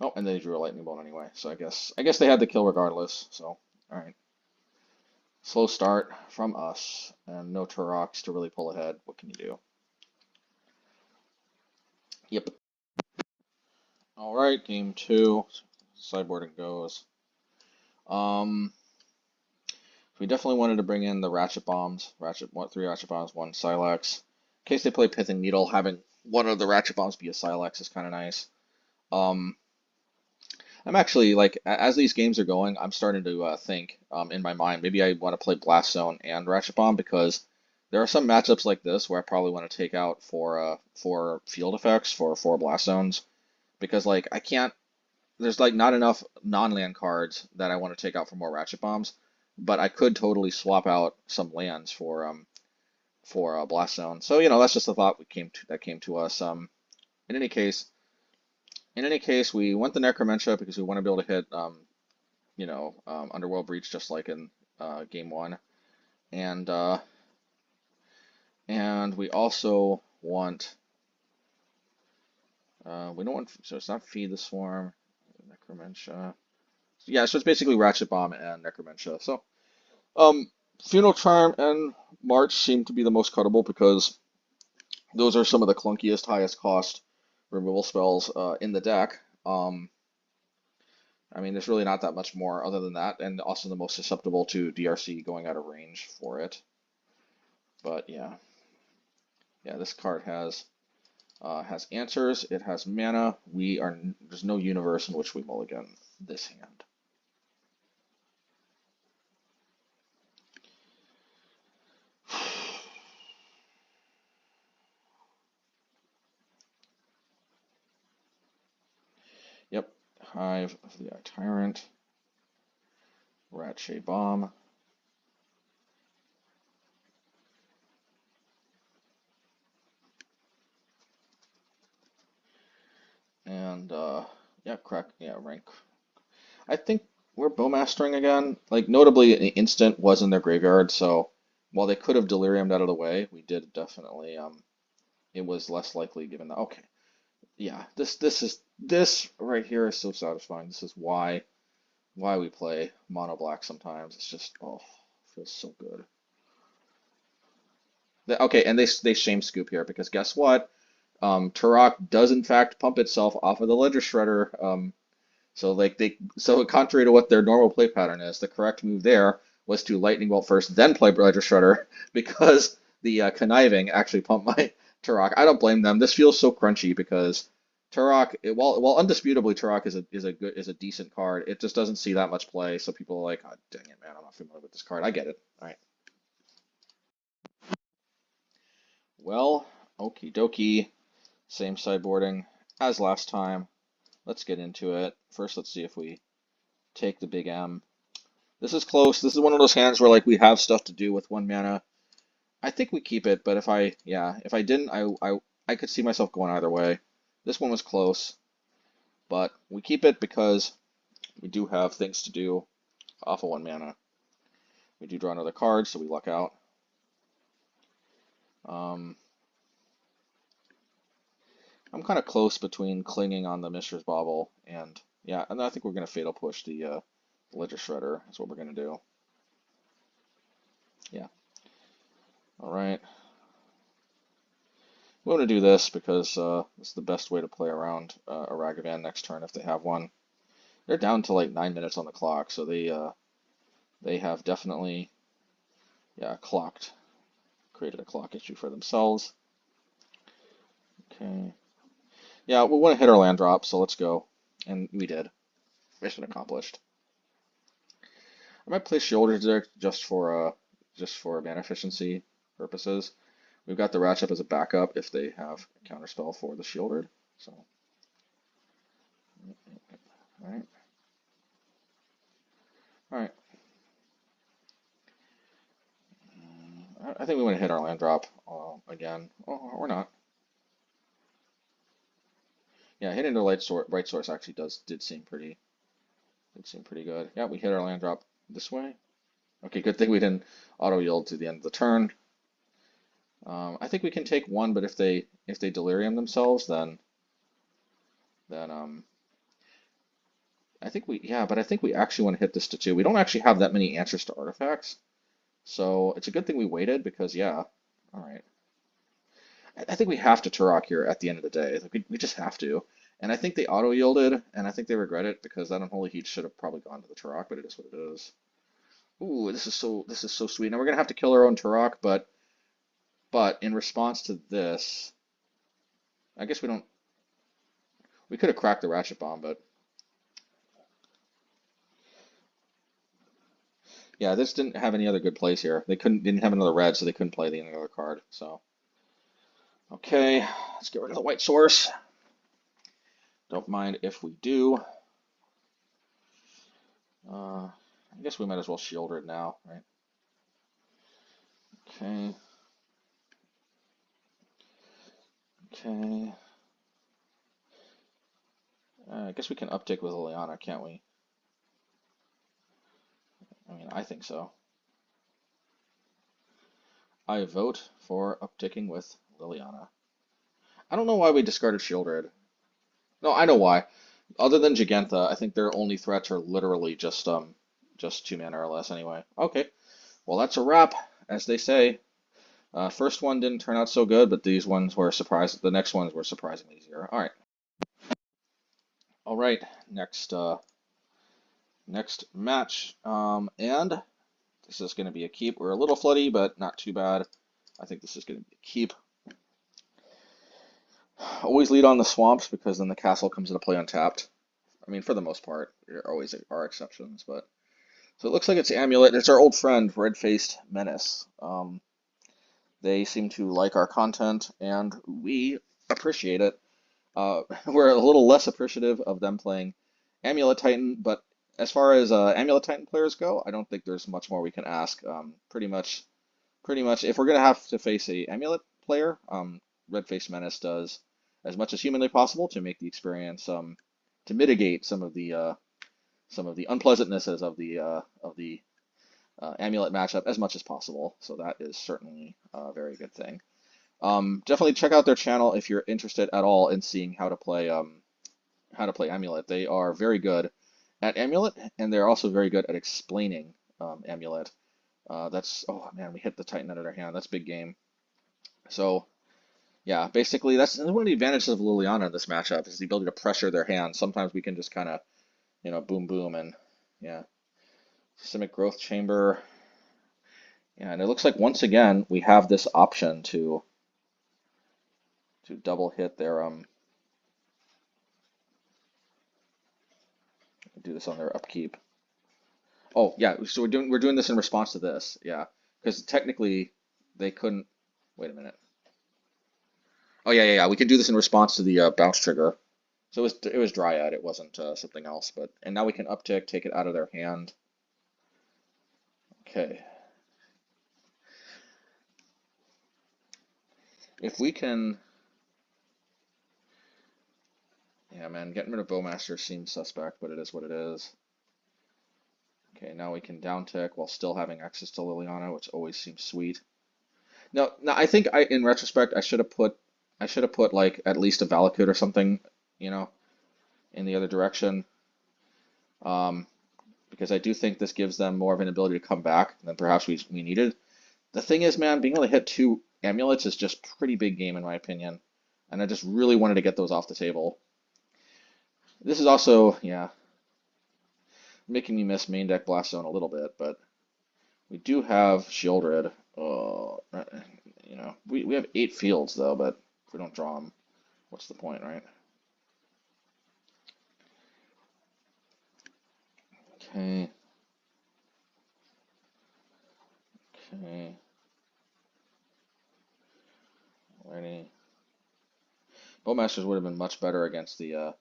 Oh, and they drew a lightning bolt anyway, so I guess they had the kill regardless. So, all right. Slow start from us, and no Tourachs to really pull ahead. What can you do? Yep. All right, game 2. Sideboarding goes. We definitely wanted to bring in the Ratchet Bombs. 3 Ratchet Bombs, 1 Sylex. In case they play Pithing Needle, having one of the Ratchet Bombs be a Sylex is kind of nice. I'm actually, like, as these games are going, I'm starting to think in my mind, maybe I want to play Blast Zone and Ratchet Bomb, because there are some matchups like this where I probably want to take out for field effects for 4 Blast Zones, because, like, I can't, there's, like, not enough non-land cards that I want to take out for more Ratchet Bombs, but I could totally swap out some lands for Blast Zone. So, you know, that's just a thought that came to us. In any case, we went the Necromentia because we want to be able to hit, Underworld Breach just like in game 1, and we also want, we don't want, so it's not Feed the Swarm, Necromentia. Yeah, so it's basically Ratchet Bomb and Necromentia. So, Funeral Charm and March seem to be the most cuttable because those are some of the clunkiest, highest cost removal spells in the deck. I mean, there's really not that much more other than that, and also the most susceptible to DRC going out of range for it. But yeah, this card has answers. It has mana. There's no universe in which we mulligan this hand. Yep, Hive of the Eye Tyrant, Ratchet Bomb, and rank. I think we're Bowmastering again. Like, notably, an instant was in their graveyard, so while they could have Deliriumed out of the way, we did definitely, it was less likely given that. Okay, yeah, this right here is so satisfying. This is why we play mono black sometimes. It's just, oh, it feels so good. Okay, and they shame scoop here because guess what? Tourach does in fact pump itself off of the Ledger Shredder. So contrary to what their normal play pattern is, the correct move there was to Lightning Bolt first, then play Ledger Shredder because the conniving actually pumped my Tourach. I don't blame them. This feels so crunchy because Tourach, while undisputably Tourach is a decent card, it just doesn't see that much play. So people are like, oh, dang it, man, I'm not familiar with this card. I get it. All right. Well, okie dokie. Same sideboarding as last time. Let's get into it. First, let's see if we take the big M. This is close. This is one of those hands where like we have stuff to do with 1 mana. I think we keep it, but if I didn't, I could see myself going either way. This one was close, but we keep it because we do have things to do off of 1 mana. We do draw another card, so we luck out. I'm kind of close between clinging on the Mishra's Bauble and, Yeah, and I think we're gonna Fatal Push the Ledger Shredder. That's what we're gonna do. Yeah. All right. We want to do this because it's the best way to play around a Ragavan next turn if they have one. They're down to like 9 minutes on the clock, so they have definitely created a clock issue for themselves. Okay. Yeah, we want to hit our land drop, so let's go. And we did. Mission accomplished. I might play Sheoldred there just for mana efficiency purposes. We've got the Ratchet as a backup if they have a counterspell for the Sheoldred. So, all right, all right. I think we want to hit our land drop again, or not. Yeah, hitting the right source actually did seem pretty good. Yeah, we hit our land drop this way. Okay, good thing we didn't auto yield to the end of the turn. I think we can take one, but if they delirium themselves, then I think we actually want to hit this to 2. We don't actually have that many answers to artifacts, so it's a good thing we waited because yeah. All right. I think we have to Tourach here at the end of the day. Like we just have to. And I think they auto yielded, and I think they regret it because that Unholy Heat should have probably gone to the Tourach, but it is what it is. Ooh, this is so sweet. Now we're gonna have to kill our own Tourach, but in response to this, I guess we could have cracked the Ratchet Bomb, but yeah, this didn't have any other good plays here. They didn't have another red, so they couldn't play any other card. So okay, let's get rid of the white source. Don't mind if we do. I guess we might as well Sheoldred now, right? Okay. Okay. I guess we can uptick with Liliana, can't we? I mean, I think so. I vote for upticking with Liliana. I don't know why we discarded Sheoldred. No, I know why. Other than Gigantha, I think their only threats are literally just 2 mana or less anyway. Okay. Well, that's a wrap, as they say. First one didn't turn out so good, but these ones were the next ones were surprisingly easier. All right. All right. Next match. And this is going to be a keep. We're a little floody, but not too bad. I think this is going to be a keep. Always lead on the swamps because then the castle comes into play untapped. I mean, for the most part, there always are exceptions, but so it looks like it's Amulet. It's our old friend, Red-Faced Menace. They seem to like our content, and we appreciate it. We're a little less appreciative of them playing Amulet Titan, but as far as Amulet Titan players go, I don't think there's much more we can ask. Pretty much, if we're gonna have to face a Amulet player, Red-Faced Menace does as much as humanly possible to make the experience, to mitigate some of the unpleasantnesses of the Amulet matchup as much as possible. So that is certainly a very good thing. Definitely check out their channel if you're interested at all in seeing how to play Amulet. They are very good at Amulet, and they're also very good at explaining Amulet. Oh man, we hit the Titan out of their hand. That's big game. So yeah, basically that's one of the advantages of Liliana in this matchup is the ability to pressure their hand. Sometimes we can just kind of boom boom and yeah. Systemic Growth Chamber. Yeah, and it looks like once again we have this option to double hit their do this on their upkeep. Oh yeah, so we're doing this in response to this, yeah, because technically they couldn't. Wait a minute. Oh yeah. We can do this in response to the bounce trigger. So it was Dryad. It wasn't something else. And now we can uptick, take it out of their hand. Okay. If we can, yeah, man, getting rid of Bowmasters seems suspect, but it is what it is. Okay, now we can downtick while still having access to Liliana, which always seems sweet. Now I think in retrospect, I should have put like at least a Valakut or something, in the other direction. because I do think this gives them more of an ability to come back than perhaps we needed. The thing is, man, being able to hit 2 amulets is just pretty big game in my opinion, and I just really wanted to get those off the table. This is also, yeah, making me miss main deck Blast Zone a little bit, but we do have Sheoldred. We have 8 fields though, but if we don't draw them, what's the point, right? Okay. Okay. Alrighty. Bowmasters would have been much better against the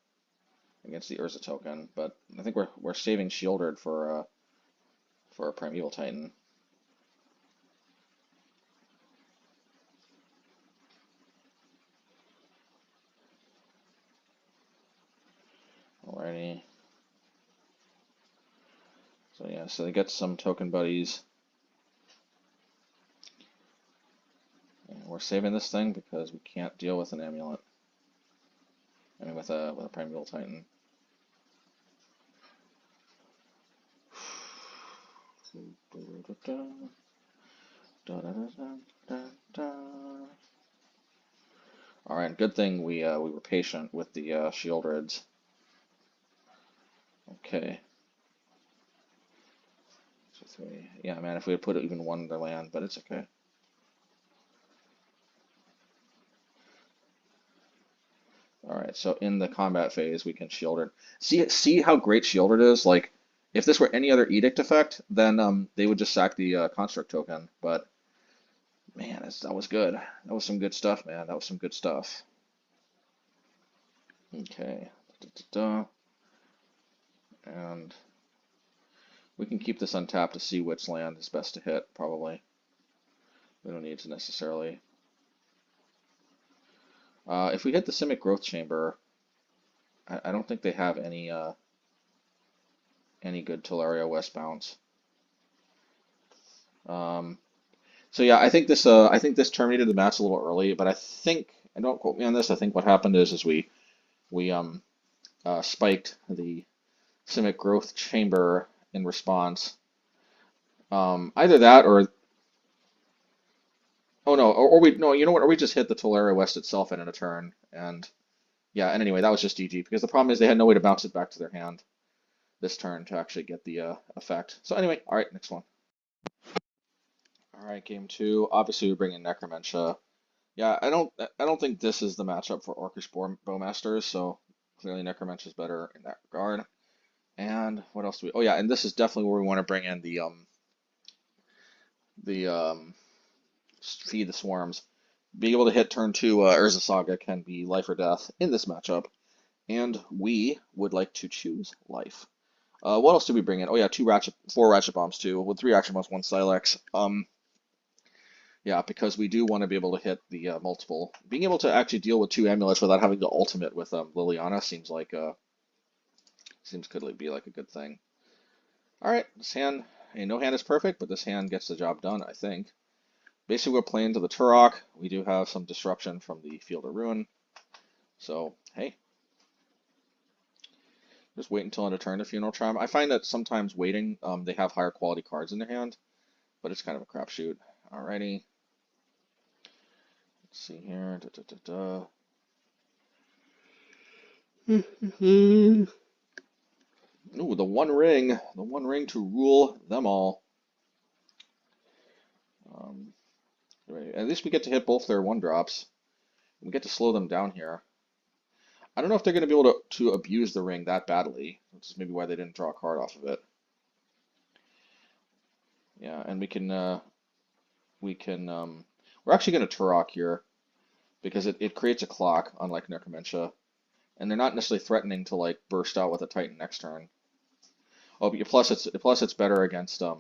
Izzet token, but I think we're saving Sheoldred for a Primeval Titan. Alrighty. So yeah, so they get some token buddies. And we're saving this thing because we can't deal with an amulet. I mean, with a Primeval Titan. All right, good thing we were patient with the Sheoldreds. Okay. So 3. Yeah, man, if we had put even one in their land, but it's okay. All right, so in the combat phase, we can Sheoldred. See how great Sheoldred is? Like, if this were any other Edict effect, then they would just sack the Construct token. But man, that was good. That was some good stuff, man. That was some good stuff. Okay. And we can keep this untapped to see which land is best to hit, probably. We don't need to necessarily. If we hit the Simic Growth Chamber, I don't think they have any good Tolaria West bounce. So yeah, I think this terminated the match a little early, but I think, and don't quote me on this, I think what happened is we spiked the Simic Growth Chamber in response. Either that or oh no, or we no, you know what? Or we just hit the Tolaria West itself in a turn, and yeah. And anyway, that was just GG because the problem is they had no way to bounce it back to their hand this turn to actually get the effect. So anyway, all right, next one. All right, game 2. Obviously, we bring in Necromentia. Yeah, I don't think this is the matchup for Orcish Bowmasters. So clearly, Necromentia is better in that regard. And what else do we? Oh yeah, and this is definitely where we want to bring in the feed the swarms. Being able to hit turn 2 Urza Saga can be life or death in this matchup, and we would like to choose life. What else do we bring in? Oh yeah, 4 Ratchet Bombs too, with 3 Ratchet Bombs, 1 Sylex. Yeah, because we do want to be able to hit the multiple. Being able to actually deal with 2 amulets without having to ultimate with Liliana seems could be like a good thing. All right, this hand, no hand is perfect, but this hand gets the job done, I think. Basically, we're playing to the Tourach. We do have some disruption from the Field of Ruin. So, hey. Just wait until end of turn to Funeral Charm. I find that sometimes waiting, they have higher quality cards in their hand, but it's kind of a crapshoot. Alrighty. Let's see here. Ooh, the One Ring to rule them all. At least we get to hit both their 1-drops. We get to slow them down here. I don't know if they're going to be able to abuse the ring that badly, which is maybe why they didn't draw a card off of it. Yeah, and we're actually going to Tourach here because it creates a clock, unlike Necromentia, and they're not necessarily threatening to like burst out with a Titan next turn. Oh, but plus it's better against a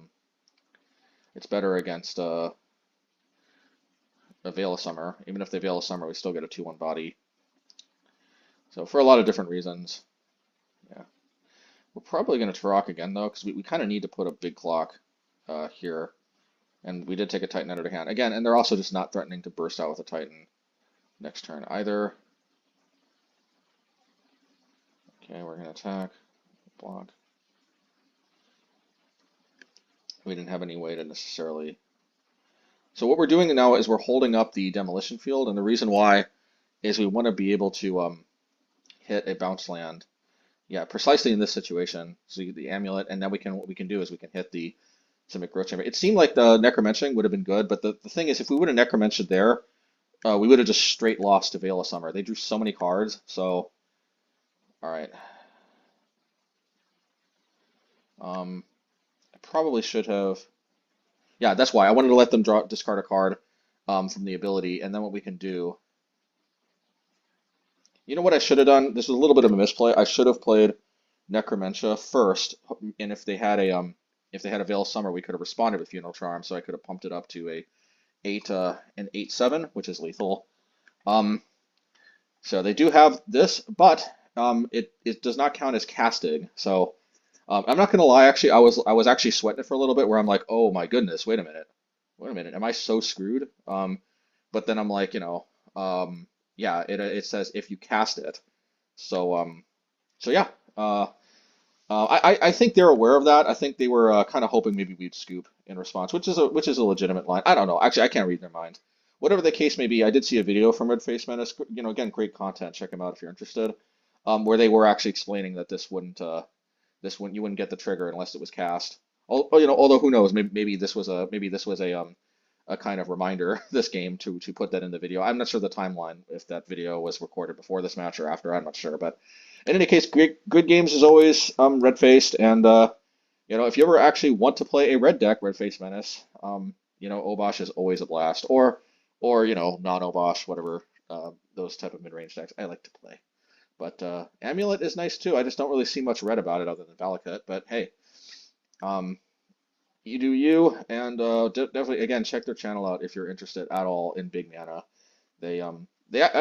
Veil of Summer. Even if they Veil of Summer, we still get a 2/1 body. So for a lot of different reasons, yeah. We're probably going to Tourach again though, because we kind of need to put a big clock here. And we did take a Titan out of their hand. Again, and they're also just not threatening to burst out with a Titan next turn either. Okay, we're going to attack, block. We didn't have any way to necessarily. So what we're doing now is we're holding up the Demolition Field, and the reason why is we want to be able to hit a bounce land. Yeah, precisely in this situation. So you get the amulet, and then what we can do is we can hit the Simic Growth Chamber. It seemed like the Necromentia would have been good, but the thing is, if we would have Necromentia there, we would have just straight lost to Veil of Summer. They drew so many cards, so all right. I probably should have. Yeah, that's why I wanted to let them discard a card from the ability, and then what we can do. You know what I should have done? This was a little bit of a misplay. I should have played Necromentia first, and if they had a Veil of Summer, we could have responded with Funeral Charm, so I could have pumped it up to an 8/7, which is lethal. Um, so they do have this, but it does not count as casting. So I'm not gonna lie, actually, I was actually sweating it for a little bit, where I'm like, oh my goodness, wait a minute, am I so screwed? But then I'm like, yeah, it says if you cast it. So so yeah, I think they're aware of that. I think they were kind of hoping maybe we'd scoop in response, which is a legitimate line. I don't know. Actually, I can't read their mind. Whatever the case may be, I did see a video from Red Face Menace. Again, great content. Check them out if you're interested. Where they were actually explaining that you wouldn't get the trigger unless it was cast. Although who knows? Maybe this was a kind of reminder this game to put that in the video. I'm not sure the timeline if that video was recorded before this match or after. I'm not sure, but in any case, good games as always. Red faced, and if you ever actually want to play a red deck, Red Face Menace, Obosh is always a blast, or non-Obosh, whatever those type of mid-range decks I like to play. But Amulet is nice too. I just don't really see much red about it other than Valakut. But hey, you do you, and definitely again check their channel out if you're interested at all in big mana. I'm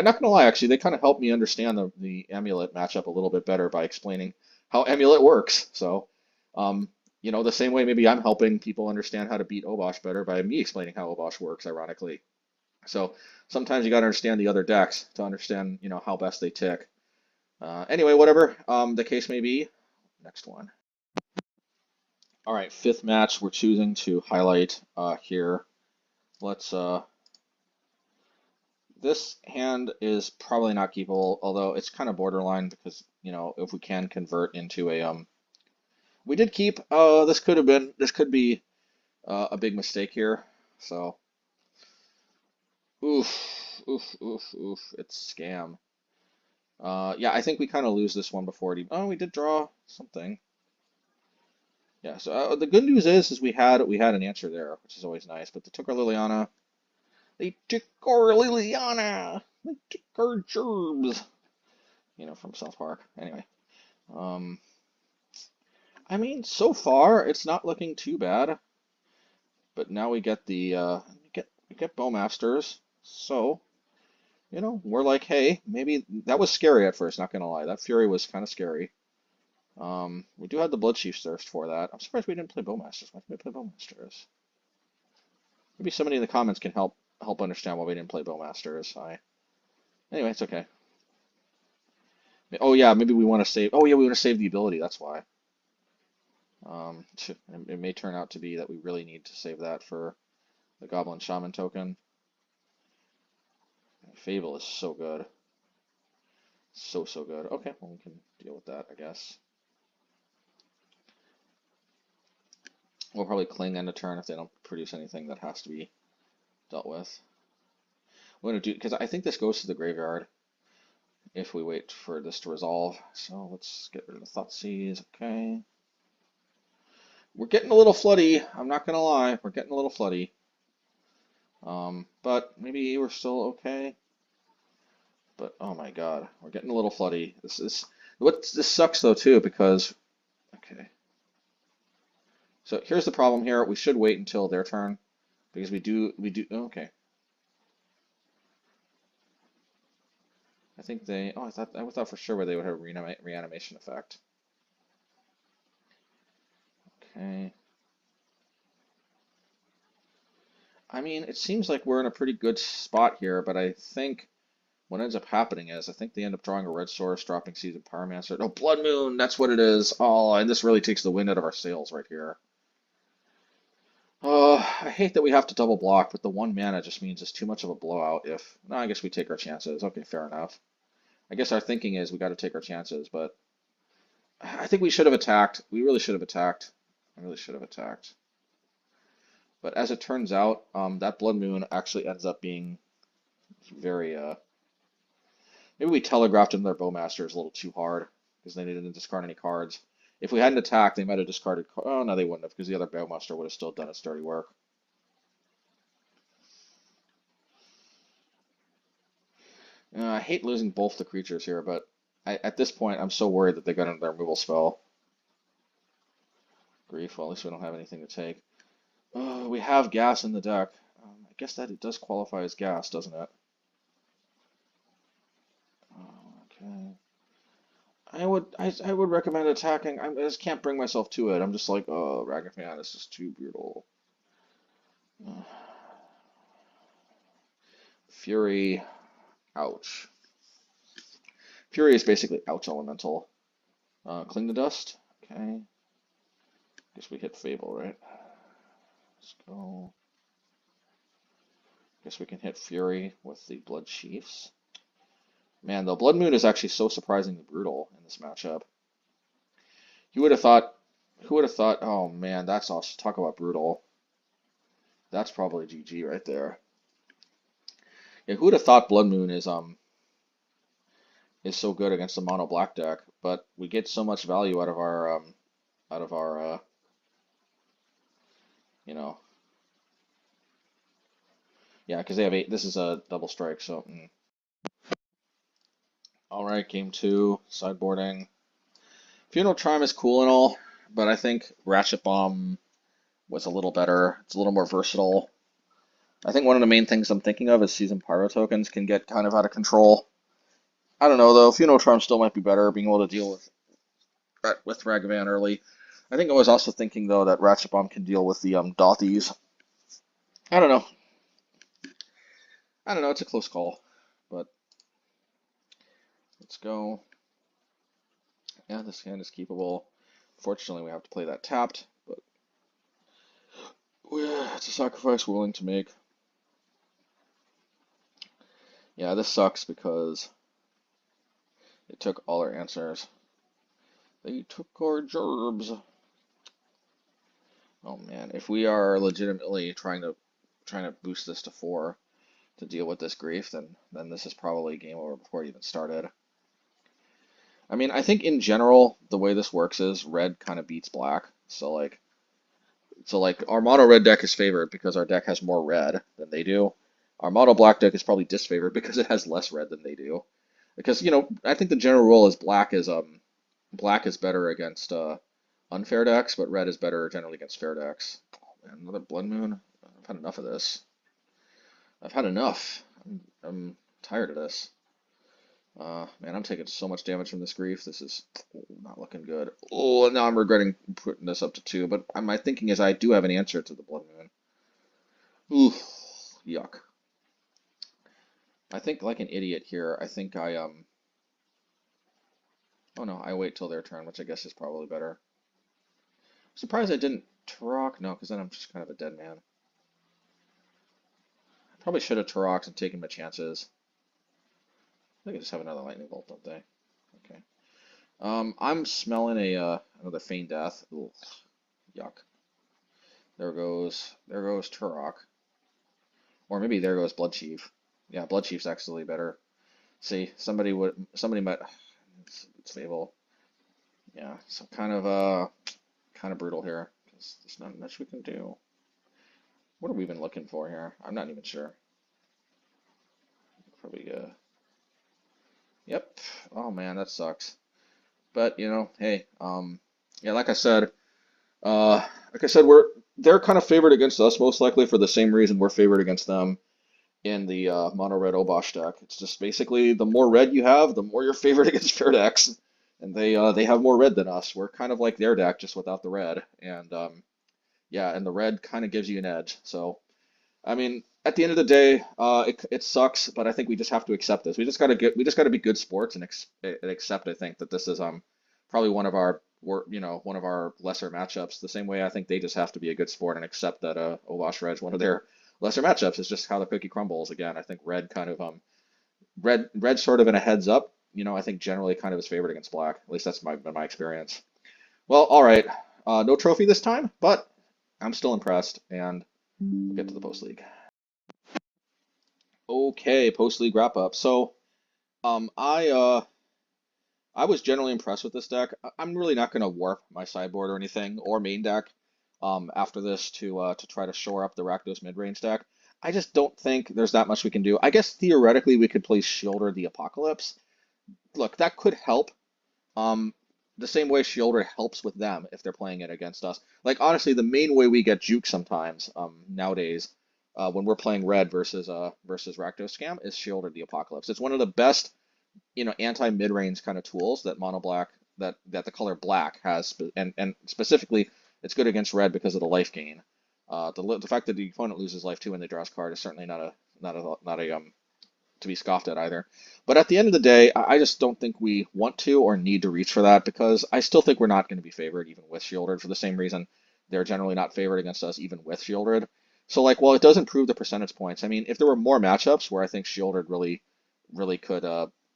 not gonna lie, actually, they kind of helped me understand the Amulet matchup a little bit better by explaining how Amulet works. So, the same way maybe I'm helping people understand how to beat Obosh better by me explaining how Obosh works, ironically. So sometimes you gotta understand the other decks to understand, how best they tick. Anyway, whatever the case may be, next one. All right, fifth match we're choosing to highlight here. Let's This hand is probably not keepable, although it's kind of borderline because, if we can convert into we did keep, this could be a big mistake here. So, oof, oof, oof, oof, it's scam. Yeah, I think we kind of lose this one before it even, oh, we did draw something. Yeah, so the good news is we had an answer there, which is always nice, but they took our Liliana. They took our Liliana. They took our gerbs. From South Park. Anyway, I mean, so far it's not looking too bad. But now we get we get Bowmasters. So, we're like, hey, maybe that was scary at first. Not gonna lie, that Fury was kind of scary. We do have the Bloodcheif Thirst for that. I'm surprised we didn't play Bowmasters. Why did we play Bowmasters? Maybe somebody in the comments can help understand why we didn't play Bowmasters. Anyway, it's okay. Oh yeah, maybe we want to save. Oh yeah, we want to save the ability. That's why. It may turn out to be that we really need to save that for the Goblin Shaman token. Fable is so good. So good. Okay, well we can deal with that, I guess. We'll probably cling end of turn if they don't produce anything that has to be dealt with. We're going to do, because I think this goes to the graveyard if we wait for this to resolve. So let's get rid of the Thoughtseize. Okay. We're getting a little floody. I'm not going to lie. We're getting a little floody. But maybe we're still okay. But oh my god, we're getting a little floody. This sucks though too, because okay. So here's the problem here. We should wait until their turn because we do okay. I think they I thought for sure they would have a reanimation effect. Okay. I mean, it seems like we're in a pretty good spot here, but I think what ends up happening is I think they end up drawing a red source, dropping Seeds of Pyromancer. No, Blood Moon, that's what it is. Oh, and this really takes the wind out of our sails right here. I hate that we have to double block, but the 1 mana just means it's too much of a blowout if... No, I guess we take our chances. Okay, fair enough. I guess our thinking is we got to take our chances, but I think we should have attacked. We really should have attacked. I really should have attacked. But as it turns out, that Blood Moon actually ends up being very... Maybe we telegraphed in their Bowmasters a little too hard because they didn't discard any cards. If we hadn't attacked, they might have discarded... Oh, no, they wouldn't have because the other Bowmaster would have still done its dirty work. I hate losing both the creatures here, but at this point, I'm so worried that they got another removal spell. Grief, well, at least we don't have anything to take. We have gas in the deck. I guess that it does qualify as gas, doesn't it? Okay. I would recommend attacking. I just can't bring myself to it. I'm just like, oh, Ragavan, this is too brutal. Fury. Ouch. Fury is basically ouch elemental. Cling to Dust. Okay. Guess we hit Fable, right? Let's go. Guess we can hit Fury with the Bloodcheifs. Man, the Blood Moon is actually so surprisingly brutal in this matchup. You would have thought, who would have thought, oh man, that's awesome. Talk about brutal. That's probably GG right there. Yeah, who would have thought Blood Moon is so good against the mono black deck, but we get so much value out of our you know, yeah, because they have 8. This is a double strike, so. All right, game 2, sideboarding. Funeral Charm is cool and all, but I think Ratchet Bomb was a little better. It's a little more versatile. I think one of the main things I'm thinking of is Seasoned Pyro tokens can get kind of out of control. I don't know though. Funeral Charm still might be better, being able to deal with Ragavan early. I think I was also thinking though that Ratchet Bomb can deal with the Dothies. I don't know. I don't know. It's a close call, but let's go. Yeah, this hand is keepable. Fortunately, we have to play that tapped, but it's a sacrifice we're willing to make. Yeah, this sucks because they took all our answers. They took our gerbs. Oh man, if we are legitimately trying to boost this to 4 to deal with this grief, then this is probably game over before it even started. I mean, I think in general the way this works is red kind of beats black. So like our mono red deck is favored because our deck has more red than they do. Our mono black deck is probably disfavored because it has less red than they do. Because, you know, I think the general rule is black is better against unfair decks, but red is better generally against fair decks. Oh man, another Blood Moon. I've had enough of this. I've had enough. I'm tired of this. Man, I'm taking so much damage from this grief. This is not looking good. Oh, now I'm regretting putting this up to 2. But my thinking is I do have an answer to the Blood Moon. Ooh, yuck. I think like an idiot here. I think I Oh no, I wait till their turn, which I guess is probably better. I'm surprised I didn't Tourach. No, because then I'm just kind of a dead man. I probably should have Tourach and taken my chances. They can just have another lightning bolt, don't they? Okay. I'm smelling another Feign Death. Ugh, yuck. There goes Tourach. Or maybe there goes Bloodcheif. Yeah, Bloodcheif's actually better. See, somebody might. It's Fable. Yeah, so kind of brutal here. Because there's not much we can do. What have we been looking for here? I'm not even sure. Probably Yep. Oh man, that sucks. But you know, hey, yeah, like I said, they're kind of favored against us most likely for the same reason we're favored against them in the mono red Obosh deck. It's just basically the more red you have, the more you're favored against fair decks, and they have more red than us. We're kind of like their deck just without the red, and yeah, and the red kind of gives you an edge. So I mean, at the end of the day, it sucks, but I think we just have to accept this. We just gotta be good sports and accept. I think that this is probably one of our were, one of our lesser matchups. The same way I think they just have to be a good sport and accept that Ovash Red's one of their lesser matchups. Is just how the cookie crumbles. Again, I think Red kind of Red sort of in a heads up. I think generally kind of is favored against Black. At least that's my experience. Well, all right. No trophy this time, but I'm still impressed, and we'll get to the post league. Okay, post league wrap up. So, I was generally impressed with this deck. I'm really not going to warp my sideboard or anything or main deck after this to try to shore up the Rakdos mid-range deck. I just don't think there's that much we can do. I guess theoretically we could play Sheoldred the Apocalypse. Look, that could help. The same way Sheoldred helps with them if they're playing it against us. Like honestly, the main way we get juke sometimes nowadays when we're playing red versus Rakdos Scam is Sheoldred the Apocalypse. It's one of the best anti mid-range kind of tools that mono black that the color black has, and specifically it's good against red because of the life gain. The fact that the opponent loses life too when they draw his card is certainly not a to be scoffed at either. But at the end of the day, I just don't think we want to or need to reach for that because I still think we're not going to be favored even with Sheoldred for the same reason they're generally not favored against us even with Sheoldred. So like, while it does improve the percentage points, I mean, if there were more matchups where I think Sheoldred really could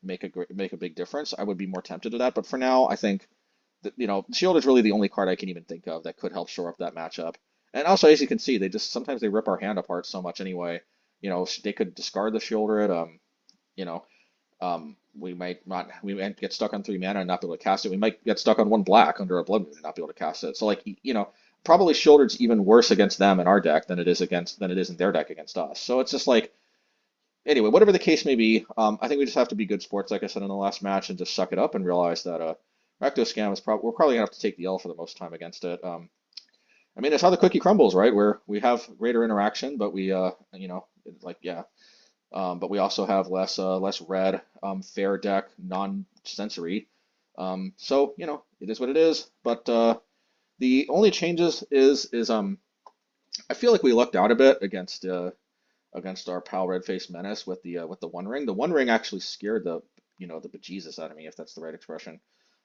make a big difference, I would be more tempted to that. But for now, I think that Shield is really the only card I can even think of that could help shore up that matchup. And also, as you can see, sometimes they rip our hand apart so much anyway. They could discard the Sheoldred. We might get stuck on 3 mana and not be able to cast it. We might get stuck on 1 black under a Blood Moon and not be able to cast it. So like probably Sheoldred's even worse against them in our deck than it is in their deck against us. So it's just like. Anyway, whatever the case may be, I think we just have to be good sports, like I said in the last match, and just suck it up and realize that Rakdos Scam we're probably gonna have to take the L for the most time against it. I mean, it's how the cookie crumbles, right? Where we have greater interaction, but we, but we also have less red, fair deck, non-sensory. So it is what it is. But the only changes is I feel like we lucked out a bit against our pal Red-Faced Menace with the One Ring. The One Ring actually scared the bejesus out of me, if that's the right expression.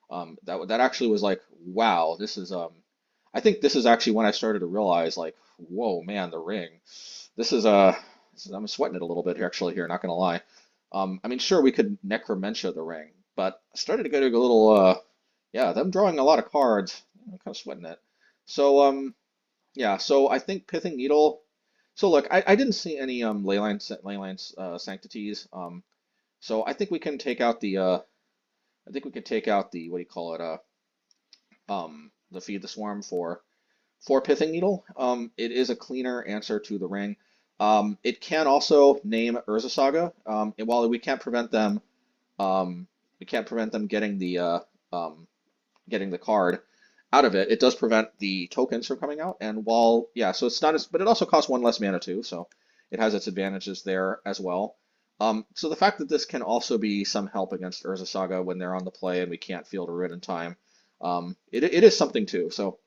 That actually was like, wow, this is I think this is actually when I started to realize like, whoa, man, the ring. I'm sweating it a little bit here, not gonna lie. I mean, sure, we could Necromentia the ring, but I started to get a little yeah, them drawing a lot of cards. I'm kind of sweating it. So yeah, so I think Pithing Needle. So look, I didn't see any Leyline Sanctities. So I think we can take out the what do you call it the Feed the Swarm for Pithing Needle. It is a cleaner answer to the ring. It can also name Urza Saga. And while we can't prevent them getting the card out of it, it does prevent the tokens from coming out. And while, yeah, so it's not as, but it also costs 1 less mana too, so it has its advantages there as well. So the fact that this can also be some help against Urza Saga when they're on the play and we can't field a Rid in time, it is something too. So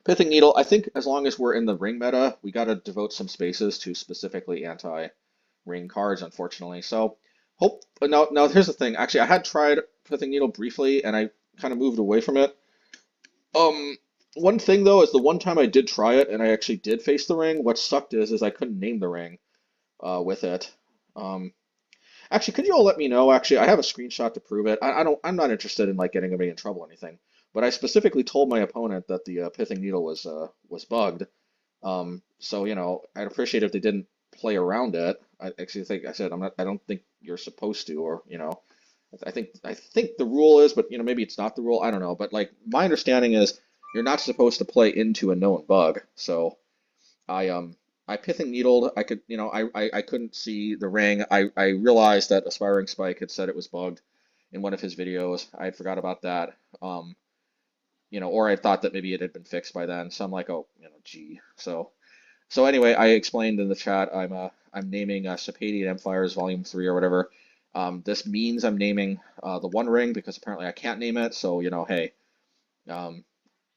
Pithing Needle, I think as long as we're in the ring meta, we got to devote some spaces to specifically anti-ring cards, unfortunately. So now here's the thing. Actually, I had tried Pithing Needle briefly and I kind of moved away from it. One thing though is the one time I did try it and I actually did face the ring, what sucked is I couldn't name the ring with it. Actually, could you all let me know? Actually, I have a screenshot to prove it. I'm not interested in like getting anybody in trouble or anything, but I specifically told my opponent that the Pithing Needle was bugged. So I'd appreciate if they didn't play around it. I actually think I said I don't think you're supposed to, or I think the rule is, but maybe it's not the rule. I don't know, but like my understanding is you're not supposed to play into a known bug. So I Pithing Needled. I could I couldn't see the ring. I realized that Aspiring Spike had said it was bugged in one of his videos. I had forgot about that. Or I thought that maybe it had been fixed by then. So I'm like, oh, gee. So anyway, I explained in the chat. I'm naming Sapadian Empires Volume 3 or whatever. This means I'm naming the One Ring because apparently I can't name it. So hey,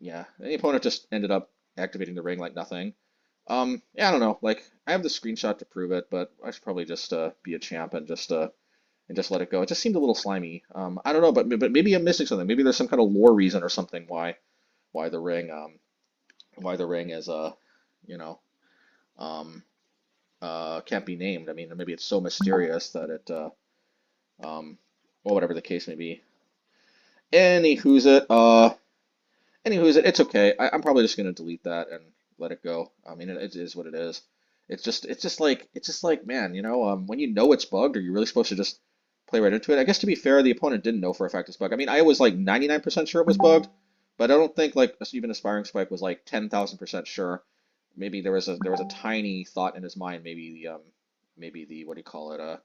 yeah, the opponent just ended up activating the ring like nothing. Yeah, I don't know. Like I have the screenshot to prove it, but I should probably just be a champ and just and just let it go. It just seemed a little slimy. I don't know, but maybe I'm missing something. Maybe there's some kind of lore reason or something why the ring is you know um can't be named. I mean, maybe it's so mysterious that it or whatever the case may be. Anywho's it, it's okay. I'm probably just gonna delete that and let it go. I mean, it is what it is. It's just like, man, when you know it's bugged, are you really supposed to just play right into it? I guess to be fair, the opponent didn't know for a fact it's bugged. I mean, I was like 99% sure it was bugged, but I don't think like even Aspiring Spike was like 10,000% sure. Maybe there was a tiny thought in his mind. Maybe the what do you call it?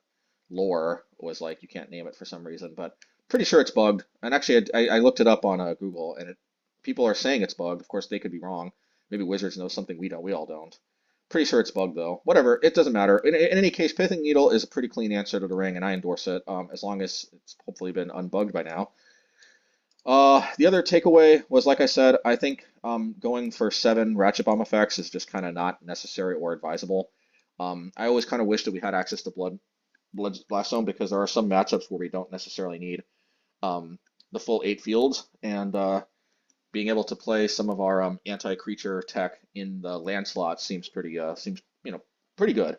Lore was like you can't name it for some reason, but pretty sure it's bugged. And actually, I looked it up on Google, and people are saying it's bugged. Of course, they could be wrong. Maybe Wizards knows something we don't. We all don't. Pretty sure it's bugged though. Whatever, it doesn't matter. In any case, Pithing Needle is a pretty clean answer to the ring, and I endorse it. As long as it's hopefully been unbugged by now. The other takeaway was, like I said, I think going for 7 Ratchet Bomb effects is just kind of not necessary or advisable. I always kind of wish that we had access to Blood Blast Zone because there are some matchups where we don't necessarily need the full 8 fields, and being able to play some of our anti-creature tech in the land slot seems pretty good.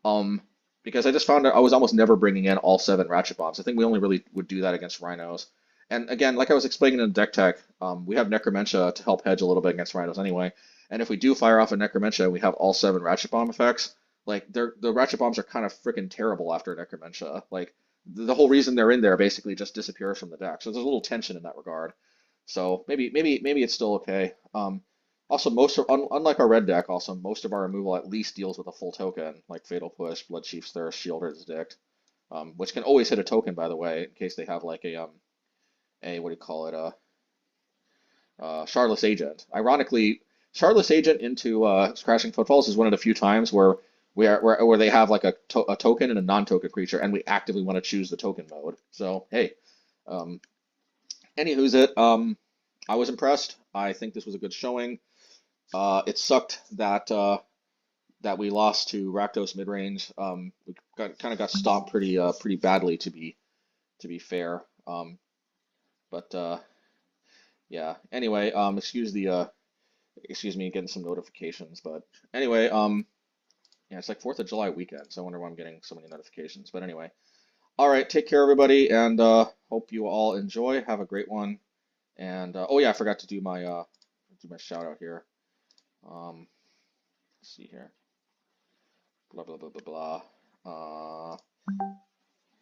Um, because I just found that I was almost never bringing in all 7 Ratchet Bombs. I think we only really would do that against Rhinos. And again, like I was explaining in the deck tech, we have Necromentia to help hedge a little bit against Rhinos anyway. And if we do fire off a Necromentia, we have all 7 Ratchet Bomb effects. Like the Ratchet Bombs are kind of freaking terrible after Necromentia. Like the whole reason they're in there basically just disappears from the deck. So there's a little tension in that regard. So maybe it's still okay. Also, unlike our red deck, also most of our removal at least deals with a full token, like Fatal Push, Bloodcheif's Thirst, Sheoldred's Edict, which can always hit a token, by the way, in case they have like a what do you call it, Shardless Agent. Ironically, Shardless Agent into Crashing Footfalls is one of the few times where they have like a token and a non-token creature, and we actively want to choose the token mode. So hey, um, anywho's it. I was impressed. I think this was a good showing. It sucked that we lost to Rakdos midrange. We kind of got stomped pretty badly to be fair. But yeah. Anyway, excuse me getting some notifications, but anyway, yeah, it's like 4th of July weekend, so I wonder why I'm getting so many notifications. But anyway, all right, take care, everybody, and hope you all enjoy. Have a great one. And oh yeah, I forgot to do my shout out here. Let's see here. Blah blah blah blah blah.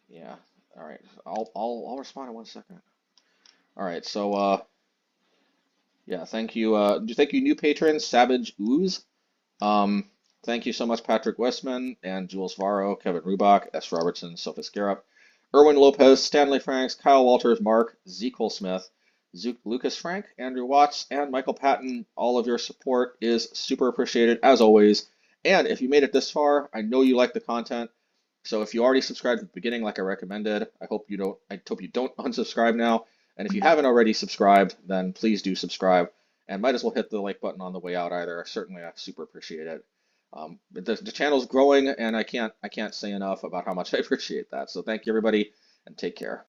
Yeah. All right. I'll respond in 1 second. All right. So yeah, thank you. Thank you, new patrons, Savage Ooze. Thank you so much, Patrick Westman and Jules Varro, Kevin Rubach, S. Robertson, Sophus Garrett, Erwin Lopez, Stanley Franks, Kyle Walters, Mark, Zekel Smith, Lucas Frank, Andrew Watts, and Michael Patton. All of your support is super appreciated, as always. And if you made it this far, I know you like the content. So if you already subscribed at the beginning, like I recommended, I hope you don't unsubscribe now. And if you haven't already subscribed, then please do subscribe. And might as well hit the like button on the way out either. Certainly, I super appreciate it. The channel's growing, and I can't say enough about how much I appreciate that. So thank you, everybody, and take care.